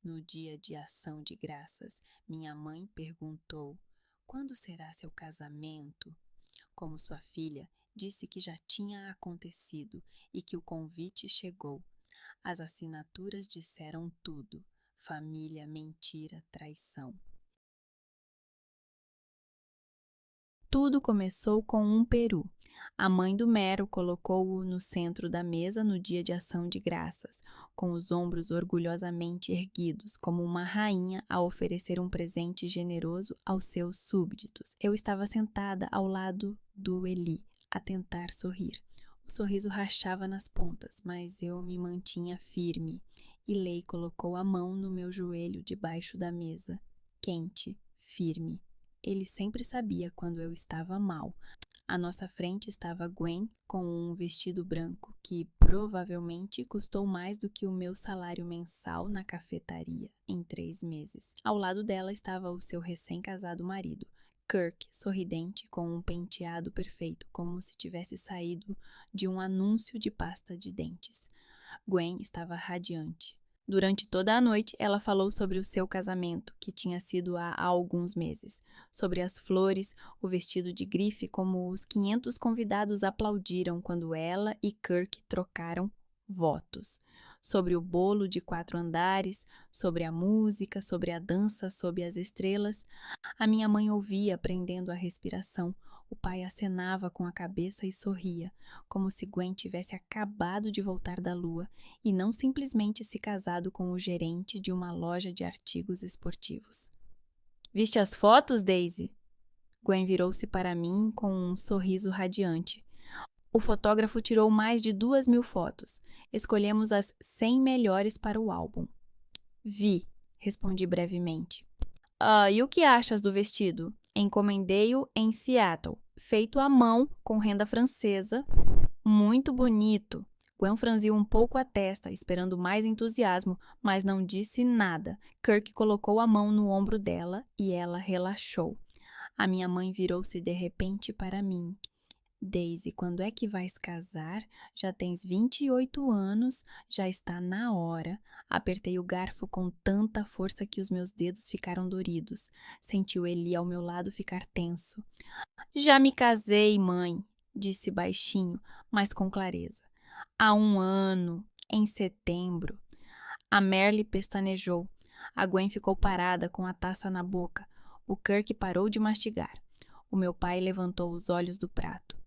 No dia de ação de graças, minha mãe perguntou: "Quando será seu casamento?" Como sua filha, disse que já tinha acontecido e que o convite chegou. As assinaturas disseram tudo: família, mentira, traição. Tudo começou com um peru. A mãe do Mero colocou-o no centro da mesa no dia de ação de graças, com os ombros orgulhosamente erguidos, como uma rainha a oferecer um presente generoso aos seus súbditos. Eu estava sentada ao lado do Eli, a tentar sorrir. O sorriso rachava nas pontas, mas eu me mantinha firme. E Lei colocou a mão no meu joelho debaixo da mesa, quente, firme. Ele sempre sabia quando eu estava mal. À nossa frente estava Gwen com um vestido branco que provavelmente custou mais do que o meu salário mensal na cafetaria em 3 meses. Ao lado dela estava o seu recém-casado marido, Kirk, sorridente, com um penteado perfeito, como se tivesse saído de um anúncio de pasta de dentes. Gwen estava radiante. Durante toda a noite, ela falou sobre o seu casamento, que tinha sido há alguns meses, sobre as flores, o vestido de grife, como os 500 convidados aplaudiram quando ela e Kirk trocaram votos, sobre o bolo de 4 andares, sobre a música, sobre a dança sob as estrelas. A minha mãe ouvia, prendendo a respiração. O pai acenava com a cabeça e sorria, como se Gwen tivesse acabado de voltar da lua e não simplesmente se casado com o gerente de uma loja de artigos esportivos. "Viste as fotos, Daisy?" Gwen virou-se para mim com um sorriso radiante. O fotógrafo tirou mais de 2.000 fotos. Escolhemos as 100 melhores para o álbum. "Vi", respondi brevemente. E o que achas do vestido? Encomendei-o em Seattle, feito à mão com renda francesa. Muito bonito. Gwen franziu um pouco a testa, esperando mais entusiasmo, mas não disse nada. Kirk colocou a mão no ombro dela e ela relaxou. A minha mãe virou-se de repente para mim. "Daisy, quando é que vais casar? Já tens 28 anos, já está na hora." Apertei o garfo com tanta força que os meus dedos ficaram doridos. Senti o Eli ao meu lado ficar tenso. "Já me casei, mãe", disse baixinho, mas com clareza. "Há 1 ano, em setembro." A Merle pestanejou. A Gwen ficou parada com a taça na boca. O Kirk parou de mastigar. O meu pai levantou os olhos do prato.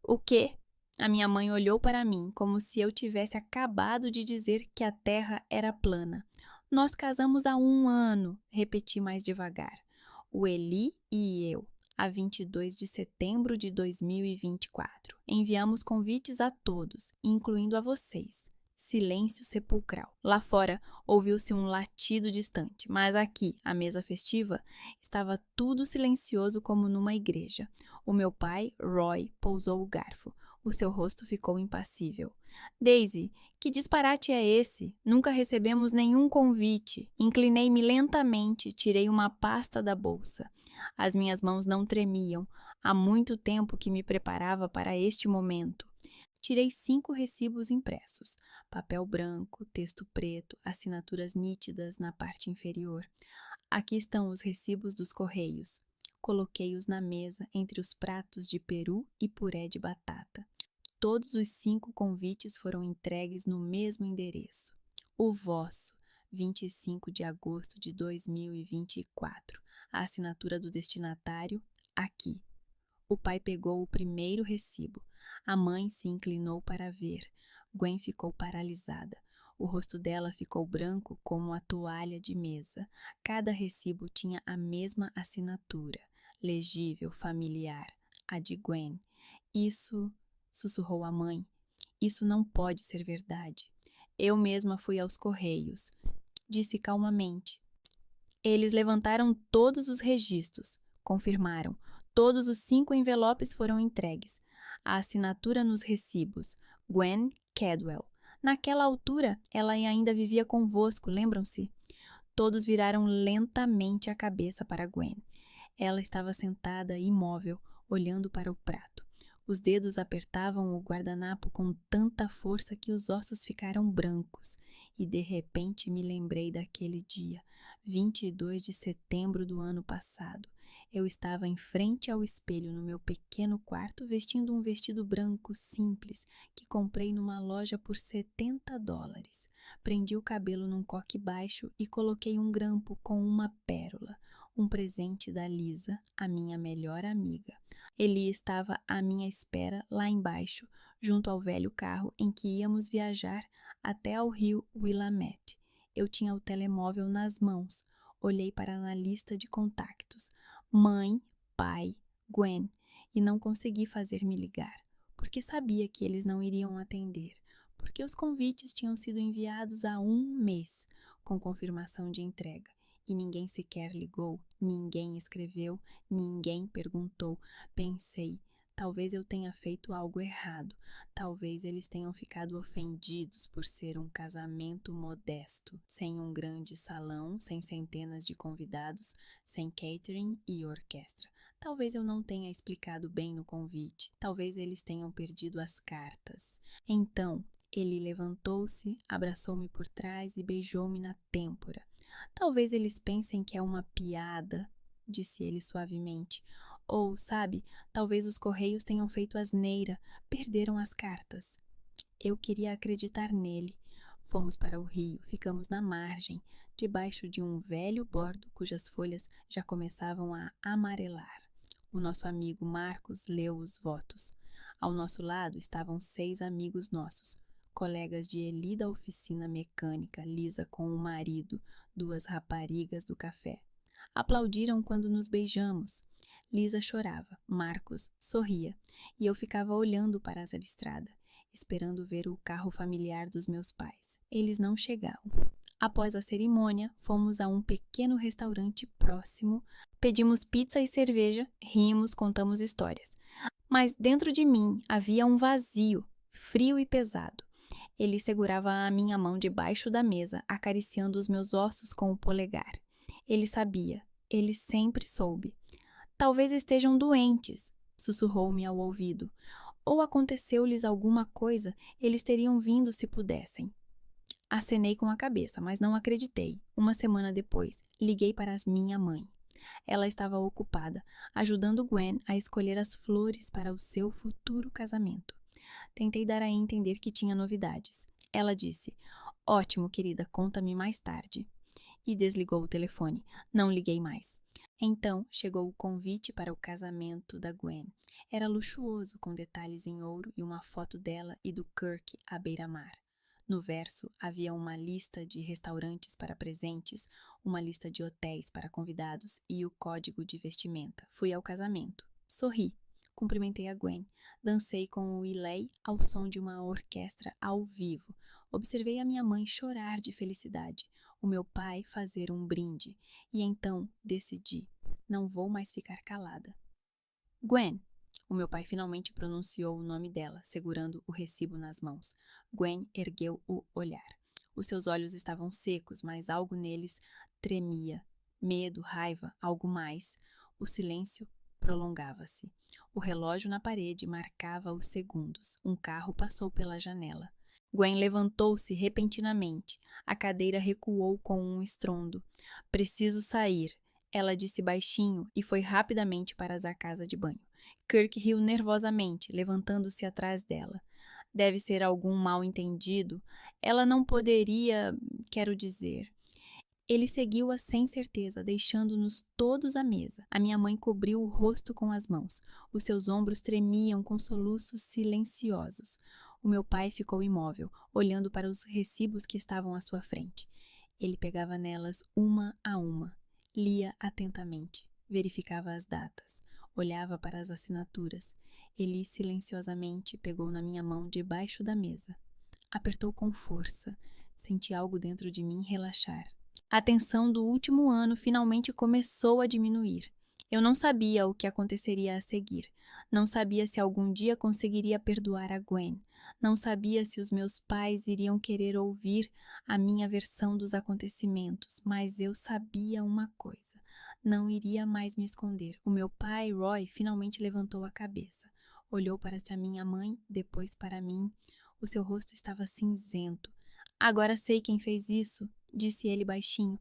"O quê?" A minha mãe olhou para mim, como se eu tivesse acabado de dizer que a terra era plana. "Nós casamos há 1 ano", repeti mais devagar. "O Eli e eu, a 22 de setembro de 2024. Enviamos convites a todos, incluindo a vocês." Silêncio sepulcral. Lá fora, ouviu-se um latido distante, mas aqui, à mesa festiva, estava tudo silencioso como numa igreja. O meu pai, Roy, pousou o garfo. O seu rosto ficou impassível. "Daisy, que disparate é esse? Nunca recebemos nenhum convite." Inclinei-me lentamente, tirei uma pasta da bolsa. As minhas mãos não tremiam. Há muito tempo que me preparava para este momento. Tirei 5 recibos impressos, papel branco, texto preto, assinaturas nítidas na parte inferior. "Aqui estão os recibos dos correios." Coloquei-os na mesa entre os pratos de peru e puré de batata. Todos os 5 convites foram entregues no mesmo endereço. "O vosso, 25 de agosto de 2024. A assinatura do destinatário, aqui." O pai pegou o primeiro recibo. A mãe se inclinou para ver. Gwen ficou paralisada. O rosto dela ficou branco como a toalha de mesa. Cada recibo tinha a mesma assinatura, legível, familiar, a de Gwen. "Isso", sussurrou a mãe, "isso não pode ser verdade." "Eu mesma fui aos correios", disse calmamente. "Eles levantaram todos os registros", confirmaram. "Todos os 5 envelopes foram entregues. A assinatura nos recibos, Gwen Cadwell. Naquela altura, ela ainda vivia convosco, lembram-se?" Todos viraram lentamente a cabeça para Gwen. Ela estava sentada imóvel, olhando para o prato. Os dedos apertavam o guardanapo com tanta força que os ossos ficaram brancos. e de repente me lembrei daquele dia, 22 de setembro do ano passado. Eu estava em frente ao espelho no meu pequeno quarto, vestindo um vestido branco simples que comprei numa loja por $70. Prendi o cabelo num coque baixo e coloquei um grampo com uma pérola, um presente da Lisa, a minha melhor amiga. Eli estava à minha espera lá embaixo, junto ao velho carro em que íamos viajar até ao rio Willamette. Eu tinha o telemóvel nas mãos. Olhei para a lista de contactos. Mãe, pai, Gwen, e não consegui fazer-me ligar, porque sabia que eles não iriam atender, porque os convites tinham sido enviados há um mês, com confirmação de entrega, e ninguém sequer ligou, ninguém escreveu, ninguém perguntou. Pensei, talvez eu tenha feito algo errado, talvez eles tenham ficado ofendidos por ser um casamento modesto, sem um grande salão, sem centenas de convidados, sem catering e orquestra. Talvez eu não tenha explicado bem no convite, talvez eles tenham perdido as cartas. Então, ele levantou-se, abraçou-me por trás e beijou-me na têmpora. Talvez eles pensem que é uma piada, disse ele suavemente. Ou, sabe, talvez os correios tenham feito asneira, perderam as cartas. Eu queria acreditar nele. Fomos para o rio, ficamos na margem, debaixo de um velho bordo cujas folhas já começavam a amarelar. O nosso amigo Marcos leu os votos. Ao nosso lado estavam 6 amigos nossos, colegas de Eli da oficina mecânica, Lisa com o marido, 2 raparigas do café. Aplaudiram quando nos beijamos. Lisa chorava, Marcos sorria, e eu ficava olhando para a estrada, esperando ver o carro familiar dos meus pais. Eles não chegavam. Após a cerimônia, fomos a um pequeno restaurante próximo, pedimos pizza e cerveja, rimos, contamos histórias. Mas dentro de mim havia um vazio, frio e pesado. Ele segurava a minha mão debaixo da mesa, acariciando os meus ossos com o polegar. Ele sabia, ele sempre soube. Talvez estejam doentes, sussurrou-me ao ouvido. Ou aconteceu-lhes alguma coisa, eles teriam vindo se pudessem. Acenei com a cabeça, mas não acreditei. Uma semana depois, liguei para minha mãe. Ela estava ocupada, ajudando Gwen a escolher as flores para o seu futuro casamento. Tentei dar a entender que tinha novidades. Ela disse, ótimo, querida, conta-me mais tarde. E desligou o telefone. Não liguei mais. Então, chegou o convite para o casamento da Gwen. Era luxuoso, com detalhes em ouro e uma foto dela e do Kirk à beira-mar. No verso, havia uma lista de restaurantes para presentes, uma lista de hotéis para convidados e o código de vestimenta. Fui ao casamento. Sorri. Cumprimentei a Gwen. Dancei com o Eli ao som de uma orquestra ao vivo. Observei a minha mãe chorar de felicidade, o meu pai fazer um brinde. E então decidi, não vou mais ficar calada. Gwen! O meu pai finalmente pronunciou o nome dela, segurando o recibo nas mãos. Gwen ergueu o olhar. Os seus olhos estavam secos, mas algo neles tremia. Medo, raiva, algo mais. O silêncio prolongava-se. O relógio na parede marcava os segundos. Um carro passou pela janela. Gwen levantou-se repentinamente. A cadeira recuou com um estrondo. Preciso sair, ela disse baixinho e foi rapidamente para a casa de banho. Kirk riu nervosamente, levantando-se atrás dela. Deve ser algum mal-entendido. Ela não poderia, quero dizer. Ele seguiu-a sem certeza, deixando-nos todos à mesa. A minha mãe cobriu o rosto com as mãos. Os seus ombros tremiam com soluços silenciosos. O meu pai ficou imóvel, olhando para os recibos que estavam à sua frente. Ele pegava nelas uma a uma. Lia atentamente, verificava as datas, olhava para as assinaturas. Eli silenciosamente pegou na minha mão debaixo da mesa. Apertou com força. Senti algo dentro de mim relaxar. A tensão do último ano finalmente começou a diminuir. Eu não sabia o que aconteceria a seguir. Não sabia se algum dia conseguiria perdoar a Gwen. Não sabia se os meus pais iriam querer ouvir a minha versão dos acontecimentos, mas eu sabia uma coisa. Não iria mais me esconder. O meu pai, Roy, finalmente levantou a cabeça. Olhou para minha mãe, depois para mim. O seu rosto estava cinzento. Agora sei quem fez isso, disse ele baixinho.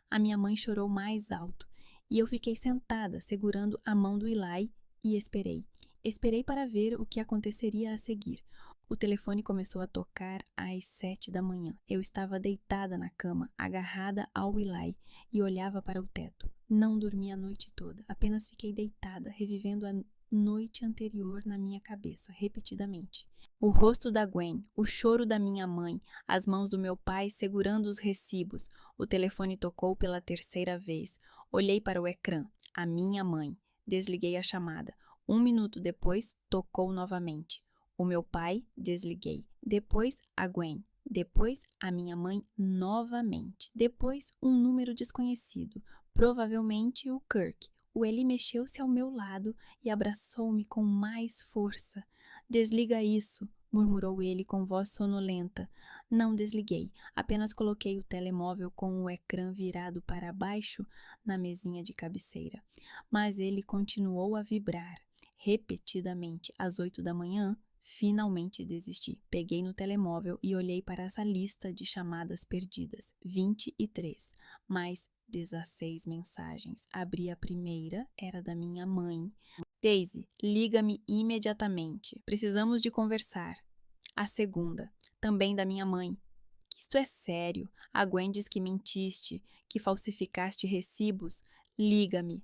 A minha mãe chorou mais alto. E eu fiquei sentada, segurando a mão do Eli, e esperei. Esperei para ver o que aconteceria a seguir. O telefone começou a tocar às 7 da manhã. Eu estava deitada na cama, agarrada ao Eli, e olhava para o teto. Não dormi a noite toda, apenas fiquei deitada, revivendo a noite anterior na minha cabeça, repetidamente. O rosto da Gwen, o choro da minha mãe, as mãos do meu pai segurando os recibos. O telefone tocou pela terceira vez. Olhei para o ecrã. A minha mãe. Desliguei a chamada. 1 minuto depois, tocou novamente. O meu pai, desliguei. Depois, a Gwen. Depois, a minha mãe novamente. Depois, um número desconhecido. Provavelmente o Kirk. O Eli mexeu-se ao meu lado e abraçou-me com mais força. Desliga isso, murmurou ele com voz sonolenta. Não desliguei, apenas coloquei o telemóvel com o ecrã virado para baixo na mesinha de cabeceira. Mas ele continuou a vibrar. Repetidamente, às 8 da manhã, finalmente desisti. Peguei no telemóvel e olhei para essa lista de chamadas perdidas. 23, mais 16 mensagens. Abri a primeira, era da minha mãe. Daisy, liga-me imediatamente. Precisamos de conversar. A segunda, também da minha mãe. Isto é sério. A Gwen diz que mentiste, que falsificaste recibos. Liga-me.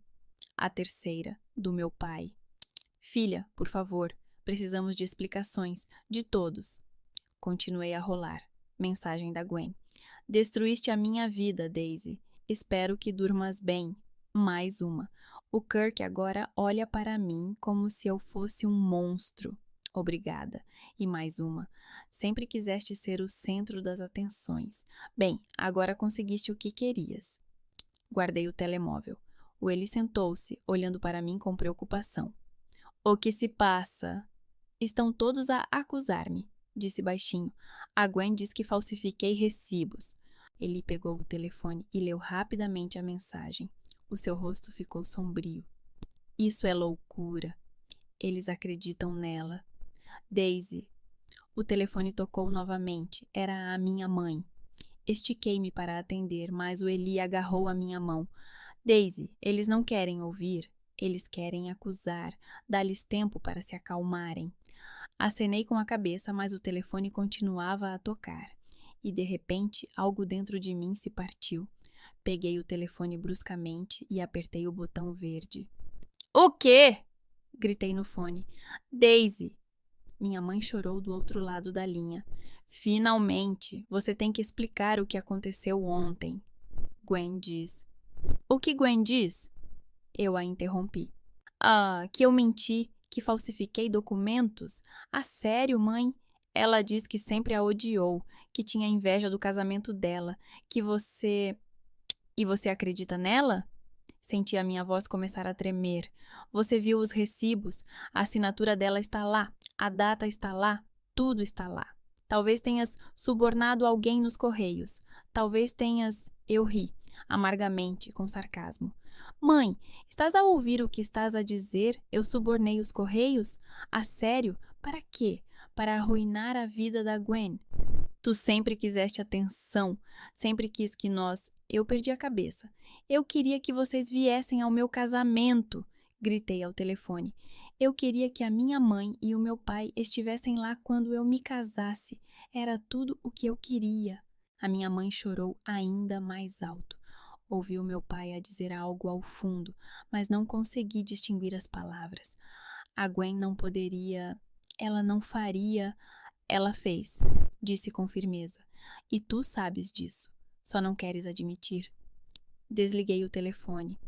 A terceira, do meu pai. Filha, por favor, precisamos de explicações, de todos. Continuei a rolar. Mensagem da Gwen. Destruíste a minha vida, Daisy. Espero que durmas bem. Mais uma. O Kirk agora olha para mim como se eu fosse um monstro. Obrigada. E mais uma. Sempre quiseste ser o centro das atenções. Bem, agora conseguiste o que querias. Guardei o telemóvel. O Eli sentou-se, olhando para mim com preocupação. O que se passa? Estão todos a acusar-me, disse baixinho. A Gwen diz que falsifiquei recibos. Ele pegou o telefone e leu rapidamente a mensagem. O seu rosto ficou sombrio. Isso é loucura. Eles acreditam nela. Daisy. O telefone tocou novamente. Era a minha mãe. Estiquei-me para atender, mas o Eli agarrou a minha mão. Daisy, eles não querem ouvir. Eles querem acusar. Dá-lhes tempo para se acalmarem. Acenei com a cabeça, mas o telefone continuava a tocar. E, de repente, algo dentro de mim se partiu. Peguei o telefone bruscamente e apertei o botão verde. O quê? Gritei no fone. Daisy! Minha mãe chorou do outro lado da linha. Finalmente! Você tem que explicar o que aconteceu ontem. Gwen diz. O que Gwen diz? Eu a interrompi. Que eu menti, que falsifiquei documentos? A sério, mãe? Ela diz que sempre a odiou, que tinha inveja do casamento dela, que você... E você acredita nela? Senti a minha voz começar a tremer. Você viu os recibos? A assinatura dela está lá, a data está lá, tudo está lá. Talvez tenhas subornado alguém nos correios. Talvez tenhas... Eu ri, amargamente, com sarcasmo. Mãe, estás a ouvir o que estás a dizer? Eu subornei os correios? A sério? Para quê? Para arruinar a vida da Gwen. Tu sempre quiseste atenção, sempre quis que nós... Eu perdi a cabeça. Eu queria que vocês viessem ao meu casamento, gritei ao telefone. Eu queria que a minha mãe e o meu pai estivessem lá quando eu me casasse. Era tudo o que eu queria. A minha mãe chorou ainda mais alto. Ouvi o meu pai a dizer algo ao fundo, mas não consegui distinguir as palavras. A Gwen não poderia... Ela não faria... Ela fez, disse com firmeza. E tu sabes disso. Só não queres admitir. Desliguei o telefone.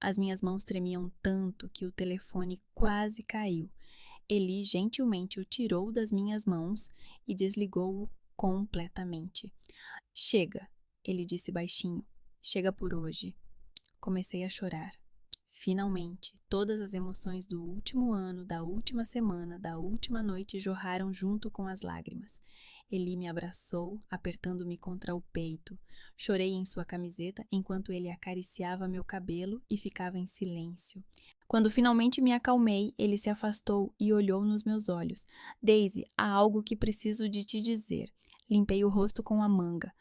As minhas mãos tremiam tanto que o telefone quase caiu. Eli gentilmente o tirou das minhas mãos e desligou-o completamente. Chega, ele disse baixinho. Chega por hoje. Comecei a chorar. Finalmente, todas as emoções do último ano, da última semana, da última noite jorraram junto com as lágrimas. Eli me abraçou, apertando-me contra o peito. Chorei em sua camiseta enquanto ele acariciava meu cabelo e ficava em silêncio. Quando finalmente me acalmei, ele se afastou e olhou nos meus olhos. Daisy, há algo que preciso de te dizer. Limpei o rosto com a manga.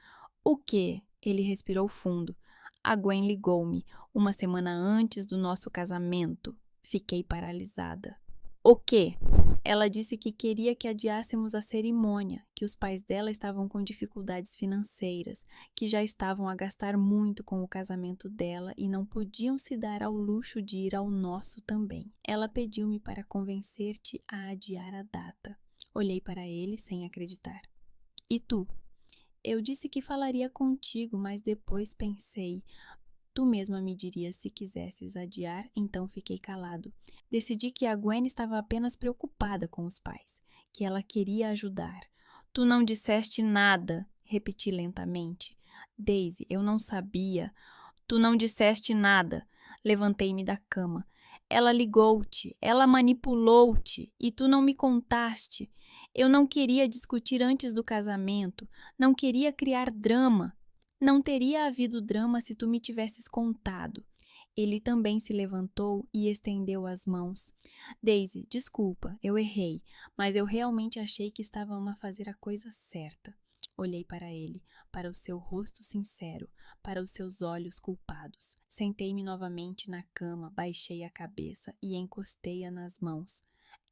O quê? Ele respirou fundo. A Gwen ligou-me, uma semana antes do nosso casamento. Fiquei paralisada. O quê? Ela disse que queria que adiássemos a cerimônia, que os pais dela estavam com dificuldades financeiras, que já estavam a gastar muito com o casamento dela e não podiam se dar ao luxo de ir ao nosso também. Ela pediu-me para convencer-te a adiar a data. Olhei para ele sem acreditar. E tu? Eu disse que falaria contigo, mas depois pensei... Tu mesma me dirias se quisesses adiar, então fiquei calado. Decidi que a Gwen estava apenas preocupada com os pais, que ela queria ajudar. Tu não disseste nada, repeti lentamente. Daisy, eu não sabia. Tu não disseste nada. Levantei-me da cama. Ela ligou-te, ela manipulou-te, e tu não me contaste. Eu não queria discutir antes do casamento, não queria criar drama. Não teria havido drama se tu me tivesses contado. Ele também se levantou e estendeu as mãos. Daisy, desculpa, eu errei, mas eu realmente achei que estávamos a fazer a coisa certa. Olhei para ele, para o seu rosto sincero, para os seus olhos culpados. Sentei-me novamente na cama, baixei a cabeça e encostei-a nas mãos.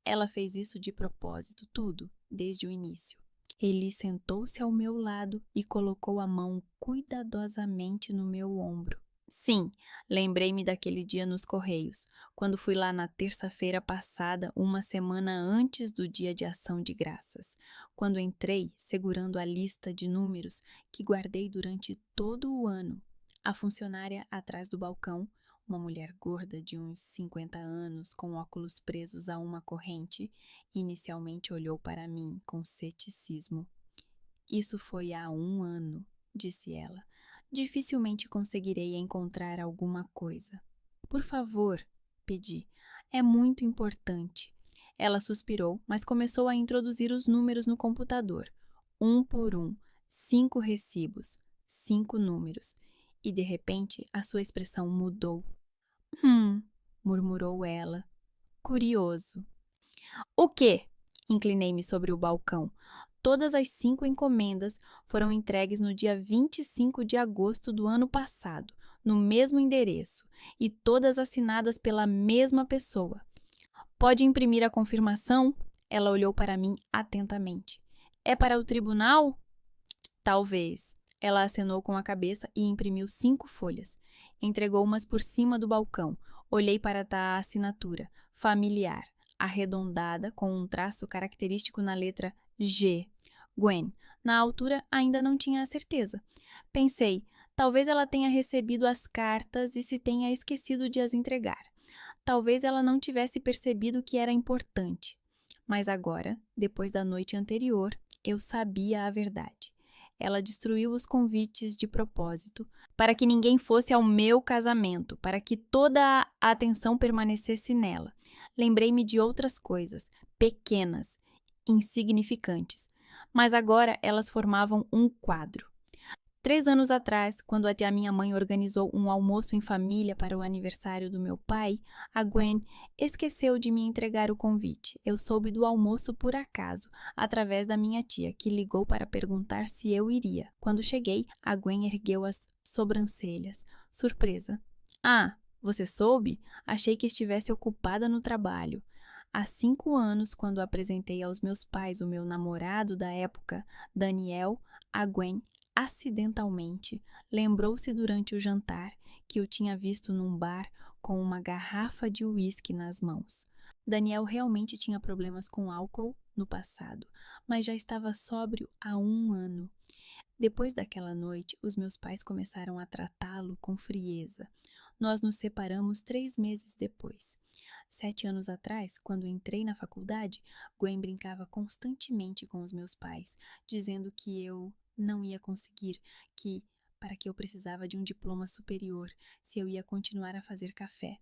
Ela fez isso de propósito, tudo, desde o início. Ele sentou-se ao meu lado e colocou a mão cuidadosamente no meu ombro. Sim, lembrei-me daquele dia nos Correios, quando fui lá na terça-feira passada, uma semana antes do Dia de Ação de Graças, quando entrei segurando a lista de números que guardei durante todo o ano. A funcionária atrás do balcão, uma mulher gorda de uns 50 anos, com óculos presos a uma corrente, inicialmente olhou para mim com ceticismo. Isso foi há 1 ano, disse ela. Dificilmente conseguirei encontrar alguma coisa. Por favor, pedi. É muito importante. Ela suspirou, mas começou a introduzir os números no computador. 1 por 1, 5 recibos, 5 números. E de repente a sua expressão mudou. Murmurou ela. Curioso. O quê? Inclinei-me sobre o balcão. Todas as 5 encomendas foram entregues no dia 25 de agosto do ano passado, no mesmo endereço, e todas assinadas pela mesma pessoa. Pode imprimir a confirmação? Ela olhou para mim atentamente. É para o tribunal? Talvez. Ela acenou com a cabeça e imprimiu 5 folhas. Entregou umas por cima do balcão. Olhei para a assinatura. Familiar. Arredondada, com um traço característico na letra G. Gwen. Na altura, ainda não tinha a certeza. Pensei, talvez ela tenha recebido as cartas e se tenha esquecido de as entregar. Talvez ela não tivesse percebido que era importante. Mas agora, depois da noite anterior, eu sabia a verdade. Ela destruiu os convites de propósito, para que ninguém fosse ao meu casamento, para que toda a atenção permanecesse nela. Lembrei-me de outras coisas, pequenas, insignificantes, mas agora elas formavam um quadro. 3 anos atrás, quando a minha mãe organizou um almoço em família para o aniversário do meu pai, a Gwen esqueceu de me entregar o convite. Eu soube do almoço por acaso, através da minha tia, que ligou para perguntar se eu iria. Quando cheguei, a Gwen ergueu as sobrancelhas. Surpresa. Ah, você soube? Achei que estivesse ocupada no trabalho. Há 5 anos, quando apresentei aos meus pais o meu namorado da época, Daniel, a Gwen acidentalmente, lembrou-se durante o jantar que o tinha visto num bar com uma garrafa de uísque nas mãos. Daniel realmente tinha problemas com álcool no passado, mas já estava sóbrio há 1 ano. Depois daquela noite, os meus pais começaram a tratá-lo com frieza. Nós nos separamos 3 meses depois. 7 anos atrás, quando entrei na faculdade, Gwen brincava constantemente com os meus pais, dizendo que eu não ia conseguir, para que eu precisava de um diploma superior, se eu ia continuar a fazer café.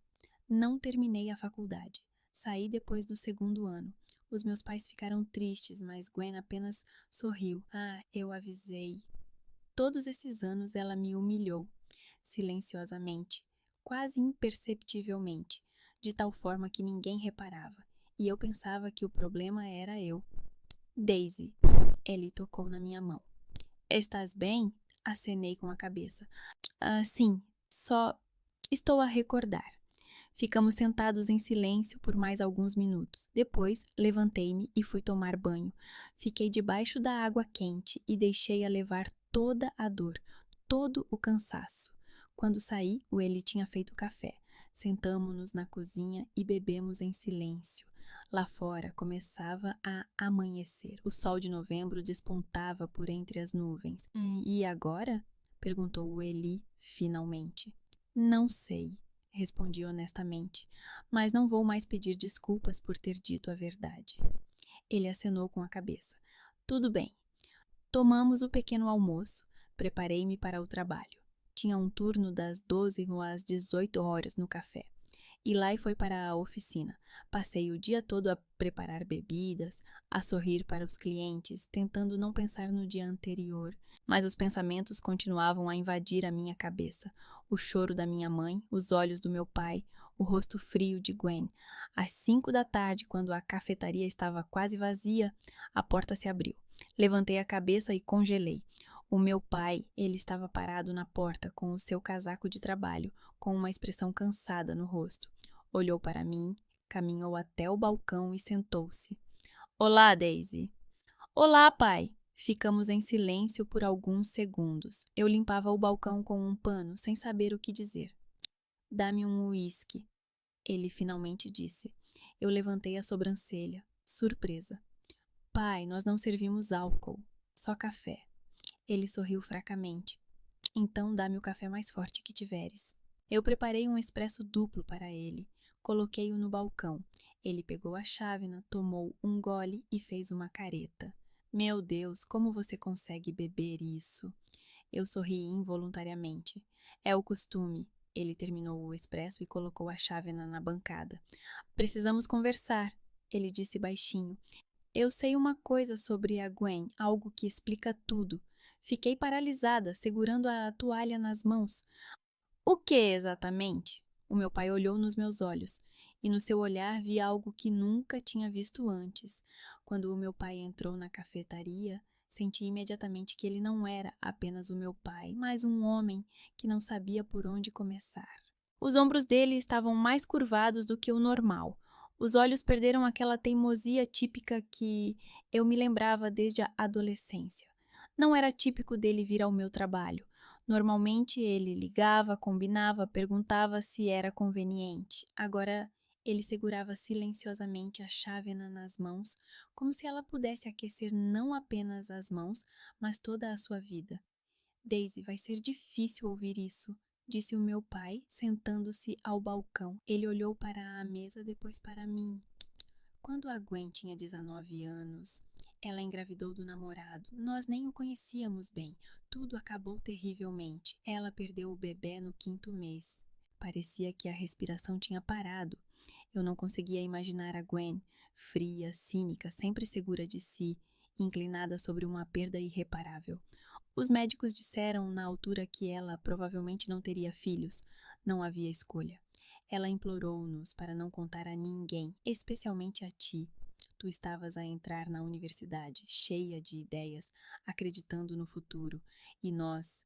Não terminei a faculdade. Saí depois do 2º ano. Os meus pais ficaram tristes, mas Gwen apenas sorriu. Ah, eu avisei. Todos esses anos ela me humilhou, silenciosamente, quase imperceptivelmente, de tal forma que ninguém reparava, e eu pensava que o problema era eu. Daisy, Ellie tocou na minha mão. Estás bem? Acenei com a cabeça. Sim, só estou a recordar. Ficamos sentados em silêncio por mais alguns minutos. Depois, levantei-me e fui tomar banho. Fiquei debaixo da água quente e deixei-a levar toda a dor, todo o cansaço. Quando saí, o Eli tinha feito café. Sentamo-nos na cozinha e bebemos em silêncio. Lá fora começava a amanhecer. O sol de novembro despontava por entre as nuvens. E agora? Perguntou o Eli, finalmente. Não sei, respondi honestamente, mas não vou mais pedir desculpas por ter dito a verdade. Ele acenou com a cabeça. Tudo bem. Tomamos o pequeno almoço. Preparei-me para o trabalho. Tinha um turno das 12 às 18 horas no café. Eli foi para a oficina. Passei o dia todo a preparar bebidas, a sorrir para os clientes, tentando não pensar no dia anterior. Mas os pensamentos continuavam a invadir a minha cabeça. O choro da minha mãe, os olhos do meu pai, o rosto frio de Gwen. Às 5 da tarde, quando a cafetaria estava quase vazia, a porta se abriu. Levantei a cabeça e congelei. O meu pai, ele estava parado na porta com o seu casaco de trabalho, com uma expressão cansada no rosto. Olhou para mim, caminhou até o balcão e sentou-se. Olá, Daisy. Olá, pai. Ficamos em silêncio por alguns segundos. Eu limpava o balcão com um pano, sem saber o que dizer. Dá-me um uísque, ele finalmente disse. Eu levantei a sobrancelha, surpresa. Pai, nós não servimos álcool, só café. Ele sorriu fracamente. Então dá-me o café mais forte que tiveres. Eu preparei um expresso duplo para ele. Coloquei-o no balcão. Ele pegou a chávena, tomou um gole e fez uma careta. Meu Deus, como você consegue beber isso? Eu sorri involuntariamente. É o costume. Ele terminou o expresso e colocou a chávena na bancada. Precisamos conversar, ele disse baixinho. Eu sei uma coisa sobre a Gwen, algo que explica tudo. Fiquei paralisada, segurando a toalha nas mãos. O que exatamente? O meu pai olhou nos meus olhos, e no seu olhar vi algo que nunca tinha visto antes. Quando o meu pai entrou na cafetaria, senti imediatamente que ele não era apenas o meu pai, mas um homem que não sabia por onde começar. Os ombros dele estavam mais curvados do que o normal. Os olhos perderam aquela teimosia típica que eu me lembrava desde a adolescência. Não era típico dele vir ao meu trabalho. Normalmente ele ligava, combinava, perguntava se era conveniente. Agora ele segurava silenciosamente a chávena nas mãos, como se ela pudesse aquecer não apenas as mãos, mas toda a sua vida. Daisy, vai ser difícil ouvir isso, disse o meu pai, sentando-se ao balcão. Ele olhou para a mesa, depois para mim. Quando a Gwen tinha 19 anos, ela engravidou do namorado. Nós nem o conhecíamos bem. Tudo acabou terrivelmente. Ela perdeu o bebê no 5º mês. Parecia que a respiração tinha parado. Eu não conseguia imaginar a Gwen, fria, cínica, sempre segura de si, inclinada sobre uma perda irreparável. Os médicos disseram na altura que ela provavelmente não teria filhos. Não havia escolha. Ela implorou-nos para não contar a ninguém, especialmente a ti. Tu estavas a entrar na universidade, cheia de ideias, acreditando no futuro, e nós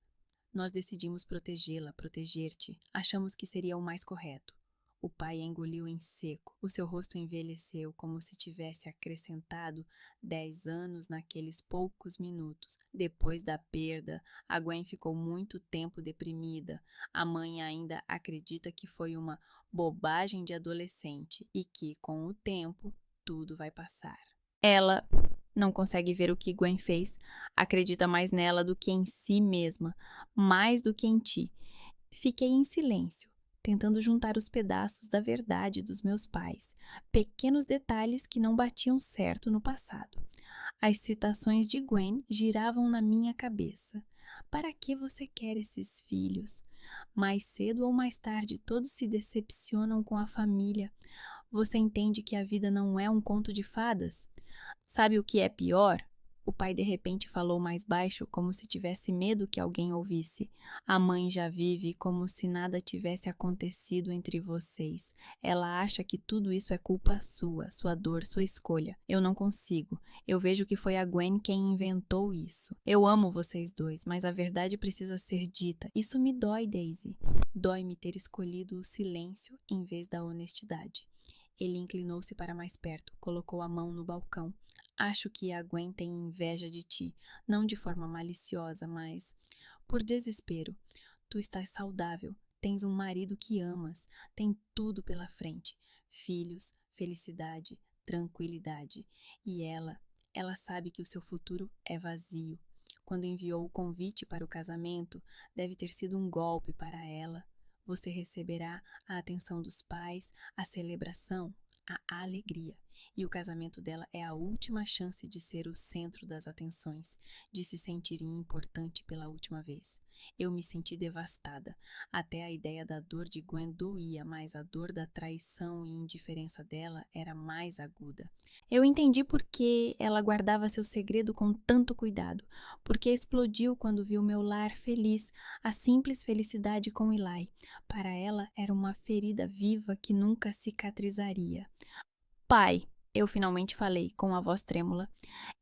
decidimos protegê-la, proteger-te. Achamos que seria o mais correto. O pai engoliu em seco. O seu rosto envelheceu como se tivesse acrescentado 10 anos naqueles poucos minutos. Depois da perda, a Gwen ficou muito tempo deprimida. A mãe ainda acredita que foi uma bobagem de adolescente e que, com o tempo, tudo vai passar. Ela não consegue ver o que Gwen fez. Acredita mais nela do que em si mesma, mais do que em ti. Fiquei em silêncio, tentando juntar os pedaços da verdade dos meus pais, pequenos detalhes que não batiam certo no passado. As citações de Gwen giravam na minha cabeça. Para que você quer esses filhos? Mais cedo ou mais tarde, todos se decepcionam com a família. Você entende que a vida não é um conto de fadas? Sabe o que é pior? O pai de repente falou mais baixo, como se tivesse medo que alguém ouvisse. A mãe já vive como se nada tivesse acontecido entre vocês. Ela acha que tudo isso é culpa sua, sua dor, sua escolha. Eu não consigo. Eu vejo que foi a Gwen quem inventou isso. Eu amo vocês dois, mas a verdade precisa ser dita. Isso me dói, Daisy. Dói-me ter escolhido o silêncio em vez da honestidade. Ele inclinou-se para mais perto, colocou a mão no balcão. Acho que a Gwen tem inveja de ti, não de forma maliciosa, mas por desespero. Tu estás saudável, tens um marido que amas, tem tudo pela frente, filhos, felicidade, tranquilidade. E ela sabe que o seu futuro é vazio. Quando enviou o convite para o casamento, deve ter sido um golpe para ela. Você receberá a atenção dos pais, a celebração, a alegria. E o casamento dela é a última chance de ser o centro das atenções, de se sentir importante pela última vez. Eu me senti devastada. Até a ideia da dor de Gwen doía, mas a dor da traição e indiferença dela era mais aguda. Eu entendi por que ela guardava seu segredo com tanto cuidado, porque explodiu quando viu meu lar feliz, a simples felicidade com Eli. Para ela era uma ferida viva que nunca cicatrizaria. Pai, eu finalmente falei com a voz trêmula.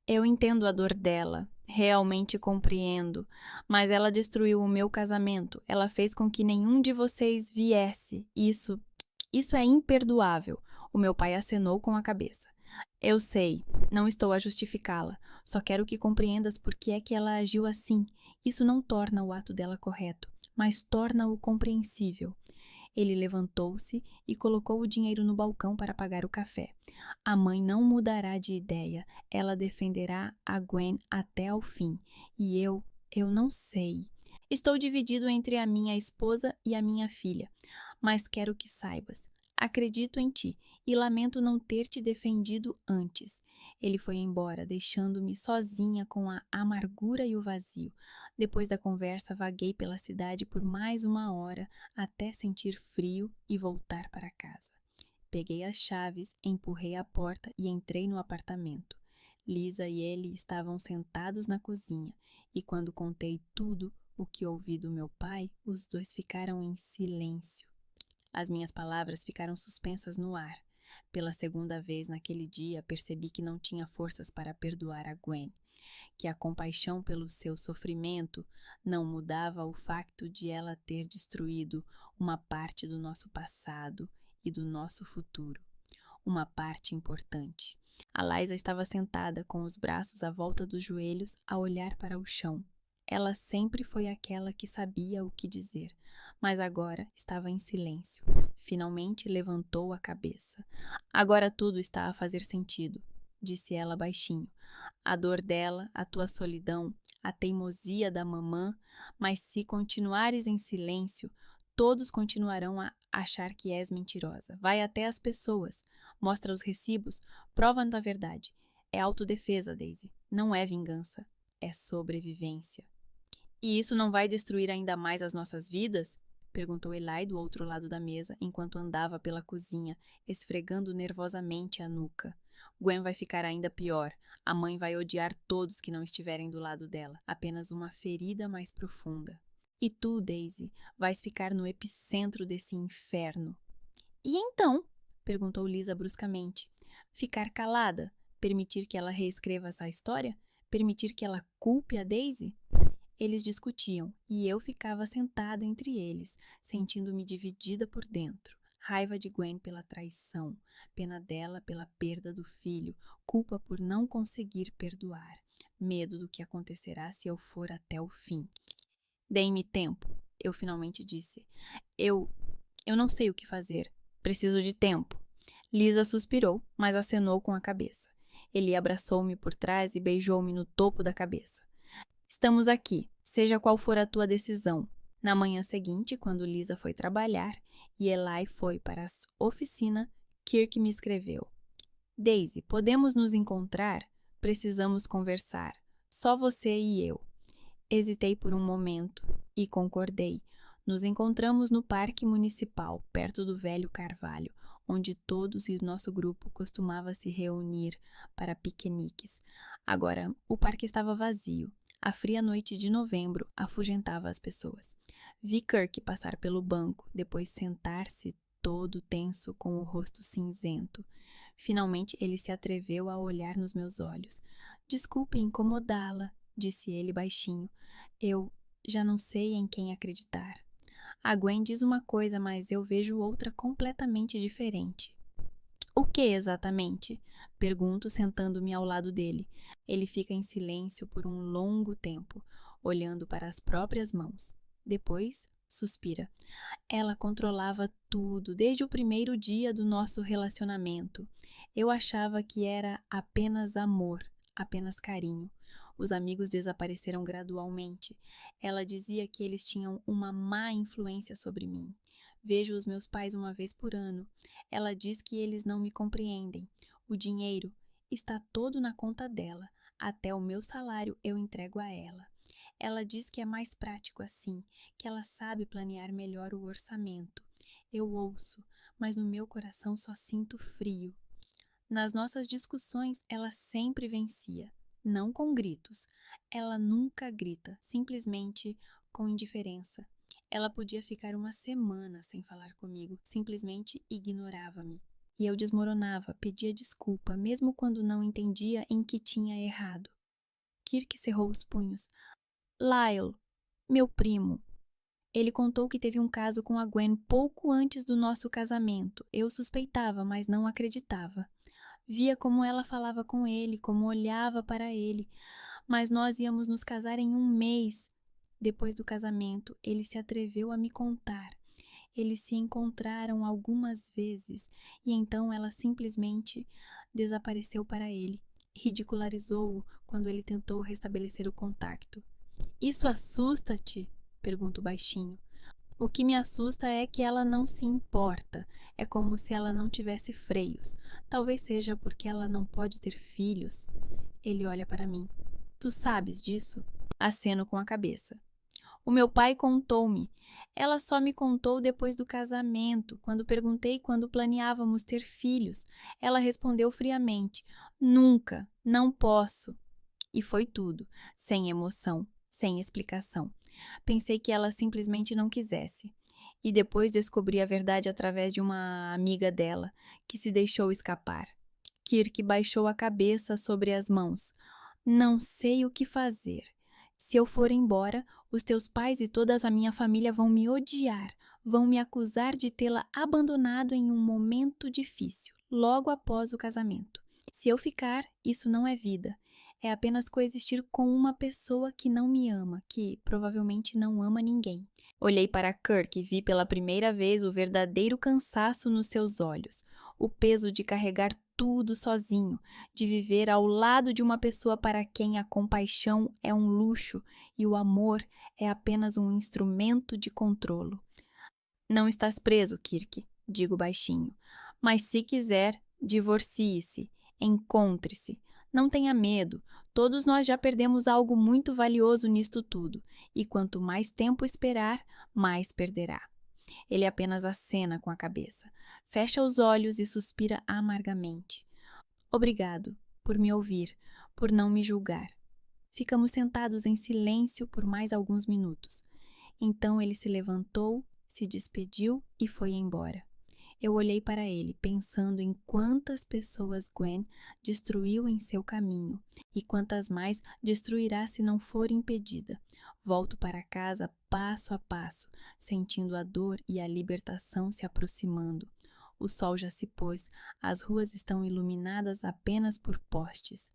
Eu entendo a dor dela, realmente compreendo, mas ela destruiu o meu casamento. Ela fez com que nenhum de vocês viesse. Isso é imperdoável. O meu pai acenou com a cabeça. Eu sei, não estou a justificá-la. Só quero que compreendas por que é que ela agiu assim. Isso não torna o ato dela correto, mas torna-o compreensível. Ele levantou-se e colocou o dinheiro no balcão para pagar o café. A mãe não mudará de ideia. Ela defenderá a Gwen até ao fim. E eu não sei. Estou dividido entre a minha esposa e a minha filha. Mas quero que saibas. Acredito em ti e lamento não ter te defendido antes. Ele foi embora, deixando-me sozinha com a amargura e o vazio. Depois da conversa, vaguei pela cidade por mais 1 hora, até sentir frio e voltar para casa. Peguei as chaves, empurrei a porta e entrei no apartamento. Lisa e ele estavam sentados na cozinha, e quando contei tudo o que ouvi do meu pai, os dois ficaram em silêncio. As minhas palavras ficaram suspensas no ar. Pela segunda vez naquele dia, percebi que não tinha forças para perdoar a Gwen, que a compaixão pelo seu sofrimento não mudava o facto de ela ter destruído uma parte do nosso passado e do nosso futuro, uma parte importante. A Liza estava sentada com os braços à volta dos joelhos a olhar para o chão. Ela sempre foi aquela que sabia o que dizer, mas agora estava em silêncio. Finalmente levantou a cabeça. Agora tudo está a fazer sentido, disse ela baixinho. A dor dela, a tua solidão, a teimosia da mamã, mas se continuares em silêncio, todos continuarão a achar que és mentirosa. Vai até as pessoas, mostra os recibos, prova a tua verdade. É autodefesa, Daisy, não é vingança, é sobrevivência. E isso não vai destruir ainda mais as nossas vidas? Perguntou Eli do outro lado da mesa, enquanto andava pela cozinha, esfregando nervosamente a nuca. Gwen vai ficar ainda pior. A mãe vai odiar todos que não estiverem do lado dela. Apenas uma ferida mais profunda. E tu, Daisy, vais ficar no epicentro desse inferno. E então? Perguntou Lisa bruscamente. Ficar calada? Permitir que ela reescreva essa história? Permitir que ela culpe a Daisy? Eles discutiam, e eu ficava sentada entre eles, sentindo-me dividida por dentro. Raiva de Gwen pela traição, pena dela pela perda do filho, culpa por não conseguir perdoar, medo do que acontecerá se eu for até o fim. Dê-me tempo, eu finalmente disse. Eu não sei o que fazer. Preciso de tempo. Lisa suspirou, mas acenou com a cabeça. Ele abraçou-me por trás e beijou-me no topo da cabeça. Estamos aqui, seja qual for a tua decisão. Na manhã seguinte, quando Lisa foi trabalhar e Eli foi para a oficina, Kirk me escreveu. Daisy, podemos nos encontrar? Precisamos conversar. Só você e eu. Hesitei por um momento e concordei. Nos encontramos no Parque Municipal, perto do Velho Carvalho, onde todos e o nosso grupo costumava se reunir para piqueniques. Agora, o parque estava vazio. A fria noite de novembro afugentava as pessoas. Vi Kirk passar pelo banco, depois sentar-se todo tenso com o rosto cinzento. Finalmente ele se atreveu a olhar nos meus olhos. Desculpe incomodá-la, disse ele baixinho. Eu já não sei em quem acreditar. A Gwen diz uma coisa, mas eu vejo outra completamente diferente. O que exatamente? Pergunto, sentando-me ao lado dele. Ele fica em silêncio por um longo tempo, olhando para as próprias mãos. Depois, suspira. Ela controlava tudo desde o primeiro dia do nosso relacionamento. Eu achava que era apenas amor, apenas carinho. Os amigos desapareceram gradualmente. Ela dizia que eles tinham uma má influência sobre mim. Vejo os meus pais uma vez por ano. Ela diz que eles não me compreendem. O dinheiro está todo na conta dela. Até o meu salário eu entrego a ela. Ela diz que é mais prático assim, que ela sabe planear melhor o orçamento. Eu ouço, mas no meu coração só sinto frio. Nas nossas discussões, ela sempre vencia, não com gritos. Ela nunca grita, simplesmente com indiferença. Ela podia ficar uma semana sem falar comigo, simplesmente ignorava-me. E eu desmoronava, pedia desculpa, mesmo quando não entendia em que tinha errado. Kirk cerrou os punhos. Lyle, meu primo. Ele contou que teve um caso com a Gwen pouco antes do nosso casamento. Eu suspeitava, mas não acreditava. Via como ela falava com ele, como olhava para ele. Mas nós íamos nos casar em um mês. Depois do casamento, ele se atreveu a me contar. Eles se encontraram algumas vezes e então ela simplesmente desapareceu para ele. Ridicularizou-o quando ele tentou restabelecer o contato. Isso assusta-te? Pergunto baixinho. O que me assusta é que ela não se importa. É como se ela não tivesse freios. Talvez seja porque ela não pode ter filhos. Ele olha para mim. Tu sabes disso? Aceno com a cabeça. O meu pai contou-me. Ela só me contou depois do casamento, quando perguntei quando planeávamos ter filhos. Ela respondeu friamente: Nunca, não posso. E foi tudo, sem emoção, sem explicação. Pensei que ela simplesmente não quisesse. E depois descobri a verdade através de uma amiga dela, que se deixou escapar. Kirk baixou a cabeça sobre as mãos. Não sei o que fazer. Se eu for embora, os teus pais e toda a minha família vão me odiar, vão me acusar de tê-la abandonado em um momento difícil, logo após o casamento. Se eu ficar, isso não é vida. É apenas coexistir com uma pessoa que não me ama, que provavelmente não ama ninguém. Olhei para Kirk e vi pela primeira vez o verdadeiro cansaço nos seus olhos, o peso de carregar tudo sozinho, de viver ao lado de uma pessoa para quem a compaixão é um luxo e o amor é apenas um instrumento de controlo. Não estás preso, Kirk, digo baixinho, mas se quiser, divorcie-se, encontre-se. Não tenha medo, todos nós já perdemos algo muito valioso nisto tudo, e quanto mais tempo esperar, mais perderá. Ele apenas acena com a cabeça, fecha os olhos e suspira amargamente. Obrigado por me ouvir, por não me julgar. Ficamos sentados em silêncio por mais alguns minutos. Então ele se levantou, se despediu e foi embora. Eu olhei para ele, pensando em quantas pessoas Gwen destruiu em seu caminho e quantas mais destruirá se não for impedida. Volto para casa passo a passo, sentindo a dor e a libertação se aproximando. O sol já se pôs, as ruas estão iluminadas apenas por postes.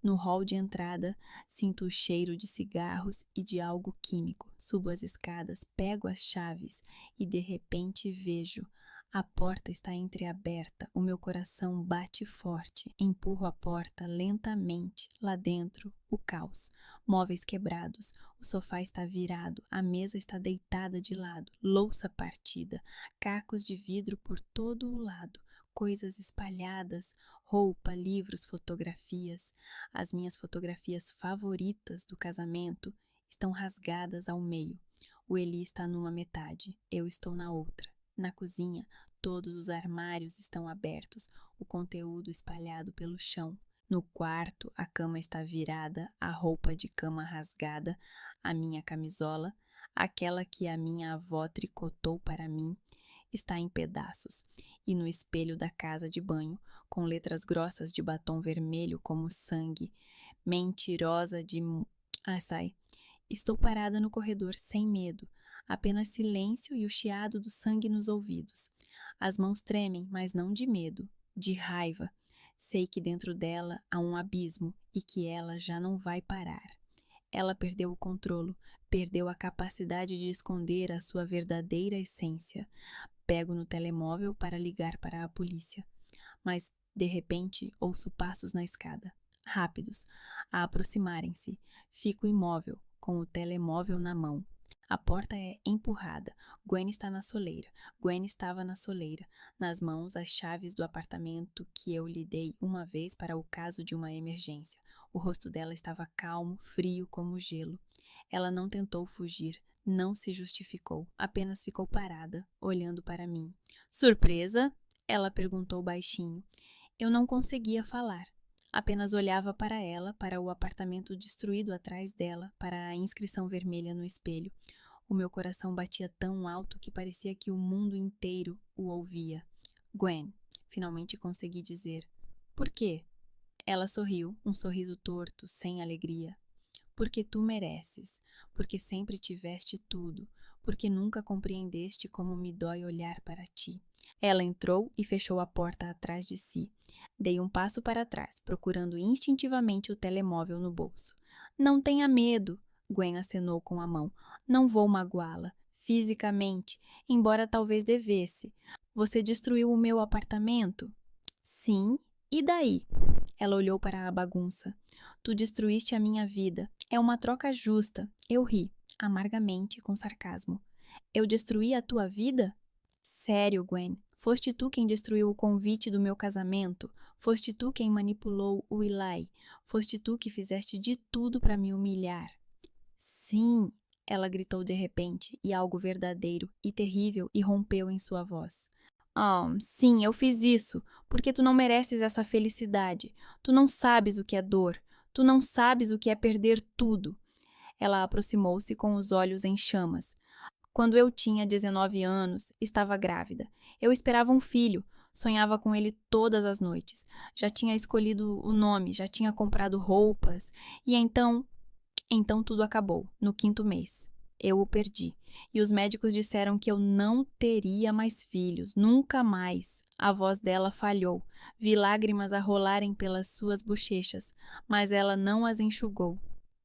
No hall de entrada, sinto o cheiro de cigarros e de algo químico. Subo as escadas, pego as chaves e de repente vejo. A porta está entreaberta, o meu coração bate forte. Empurro a porta lentamente. Lá dentro, o caos. Móveis quebrados, o sofá está virado, a mesa está deitada de lado, louça partida, cacos de vidro por todo o lado, coisas espalhadas, roupa, livros, fotografias. As minhas fotografias favoritas do casamento estão rasgadas ao meio. O Eli está numa metade, eu estou na outra. Na cozinha, todos os armários estão abertos, o conteúdo espalhado pelo chão. No quarto, a cama está virada, a roupa de cama rasgada, a minha camisola, aquela que a minha avó tricotou para mim, está em pedaços. E no espelho da casa de banho, com letras grossas de batom vermelho como sangue, mentirosa de... sai. Estou parada no corredor sem medo, apenas silêncio e o chiado do sangue nos ouvidos. As mãos tremem, mas não de medo, de raiva. Sei que dentro dela há um abismo e que ela já não vai parar. Ela perdeu o controle, perdeu a capacidade de esconder a sua verdadeira essência. Pego no telemóvel para ligar para a polícia, mas de repente ouço passos na escada, rápidos, a aproximarem-se. Fico imóvel, com o telemóvel na mão. A porta é empurrada. Gwen está na soleira. Gwen estava na soleira. Nas mãos, as chaves do apartamento que eu lhe dei uma vez para o caso de uma emergência. O rosto dela estava calmo, frio como gelo. Ela não tentou fugir, não se justificou, apenas ficou parada, olhando para mim. Surpresa? Ela perguntou baixinho. Eu não conseguia falar. Apenas olhava para ela, para o apartamento destruído atrás dela, para a inscrição vermelha no espelho. O meu coração batia tão alto que parecia que o mundo inteiro o ouvia. Gwen, finalmente consegui dizer. Por quê? Ela sorriu, um sorriso torto, sem alegria. Porque tu mereces, porque sempre tiveste tudo, porque nunca compreendeste como me dói olhar para ti. Ela entrou e fechou a porta atrás de si. Dei um passo para trás, procurando instintivamente o telemóvel no bolso. Não tenha medo, Gwen acenou com a mão. Não vou magoá-la, fisicamente, embora talvez devesse. Você destruiu o meu apartamento? Sim, e daí? Ela olhou para a bagunça. Tu destruíste a minha vida. É uma troca justa. Eu ri, amargamente, com sarcasmo. Eu destruí a tua vida? Sério, Gwen. Foste tu quem destruiu o convite do meu casamento. Foste tu quem manipulou o Eli. Foste tu que fizeste de tudo para me humilhar. Sim, ela gritou de repente, e algo verdadeiro e terrível irrompeu em sua voz. Sim, eu fiz isso, porque tu não mereces essa felicidade. Tu não sabes o que é dor. Tu não sabes o que é perder tudo. Ela aproximou-se com os olhos em chamas. Quando eu tinha 19 anos, estava grávida. Eu esperava um filho, sonhava com ele todas as noites. Já tinha escolhido o nome, já tinha comprado roupas. E então tudo acabou, no 5º mês. Eu o perdi. E os médicos disseram que eu não teria mais filhos, nunca mais. A voz dela falhou. Vi lágrimas a rolarem pelas suas bochechas, mas ela não as enxugou.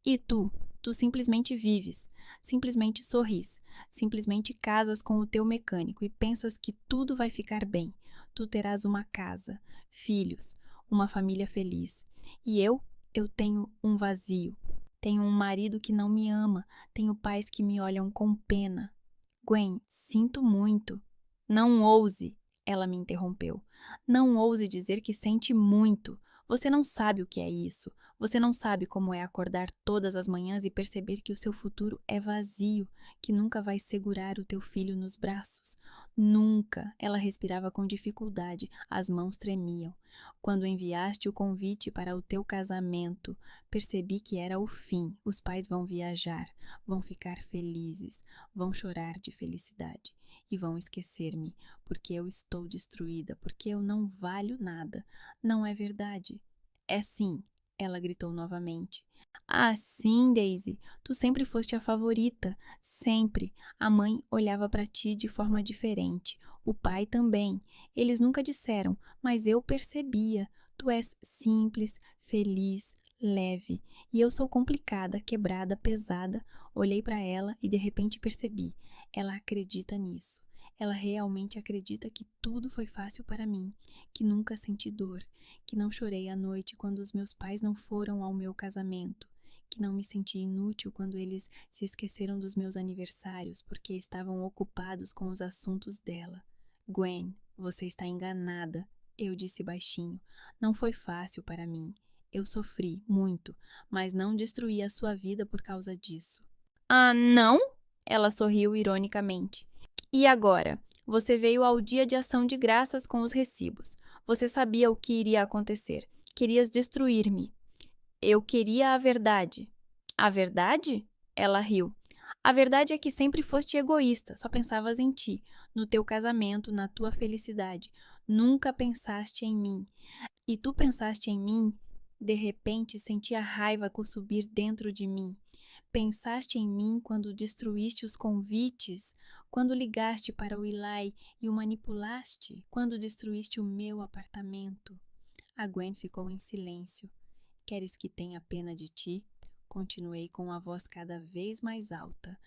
E tu? Tu simplesmente vives, simplesmente sorris, simplesmente casas com o teu mecânico e pensas que tudo vai ficar bem. Tu terás uma casa, filhos, uma família feliz. E eu tenho um vazio. Tenho um marido que não me ama, tenho pais que me olham com pena. Gwen, sinto muito. Não ouse, ela me interrompeu. Não ouse dizer que sente muito. Você não sabe o que é isso. Você não sabe como é acordar todas as manhãs e perceber que o seu futuro é vazio, que nunca vai segurar o teu filho nos braços. Nunca. Ela respirava com dificuldade, as mãos tremiam. Quando enviaste o convite para o teu casamento, percebi que era o fim. Os pais vão viajar, vão ficar felizes, vão chorar de felicidade e vão esquecer-me, porque eu estou destruída, porque eu não valho nada. Não é verdade? É sim, ela gritou novamente. Ah, sim, Daisy, tu sempre foste a favorita, sempre. A mãe olhava para ti de forma diferente, o pai também. Eles nunca disseram, mas eu percebia. Tu és simples, feliz, leve, e eu sou complicada, quebrada, pesada. Olhei para ela e de repente percebi. Ela acredita nisso. Ela realmente acredita que tudo foi fácil para mim, que nunca senti dor, que não chorei à noite quando os meus pais não foram ao meu casamento, que não me senti inútil quando eles se esqueceram dos meus aniversários porque estavam ocupados com os assuntos dela. Gwen, você está enganada, eu disse baixinho. Não foi fácil para mim. Eu sofri muito, mas não destruí a sua vida por causa disso. Ah, não? Ela sorriu ironicamente. E agora? Você veio ao dia de ação de graças com os recibos. Você sabia o que iria acontecer. Querias destruir-me. Eu queria a verdade. A verdade? Ela riu. A verdade é que sempre foste egoísta, só pensavas em ti, no teu casamento, na tua felicidade. Nunca pensaste em mim. E tu pensaste em mim? De repente, senti a raiva subir dentro de mim. Pensaste em mim quando destruíste os convites, quando ligaste para o Eli e o manipulaste, quando destruíste o meu apartamento. A Gwen ficou em silêncio. Queres que tenha pena de ti? Continuei com a voz cada vez mais alta.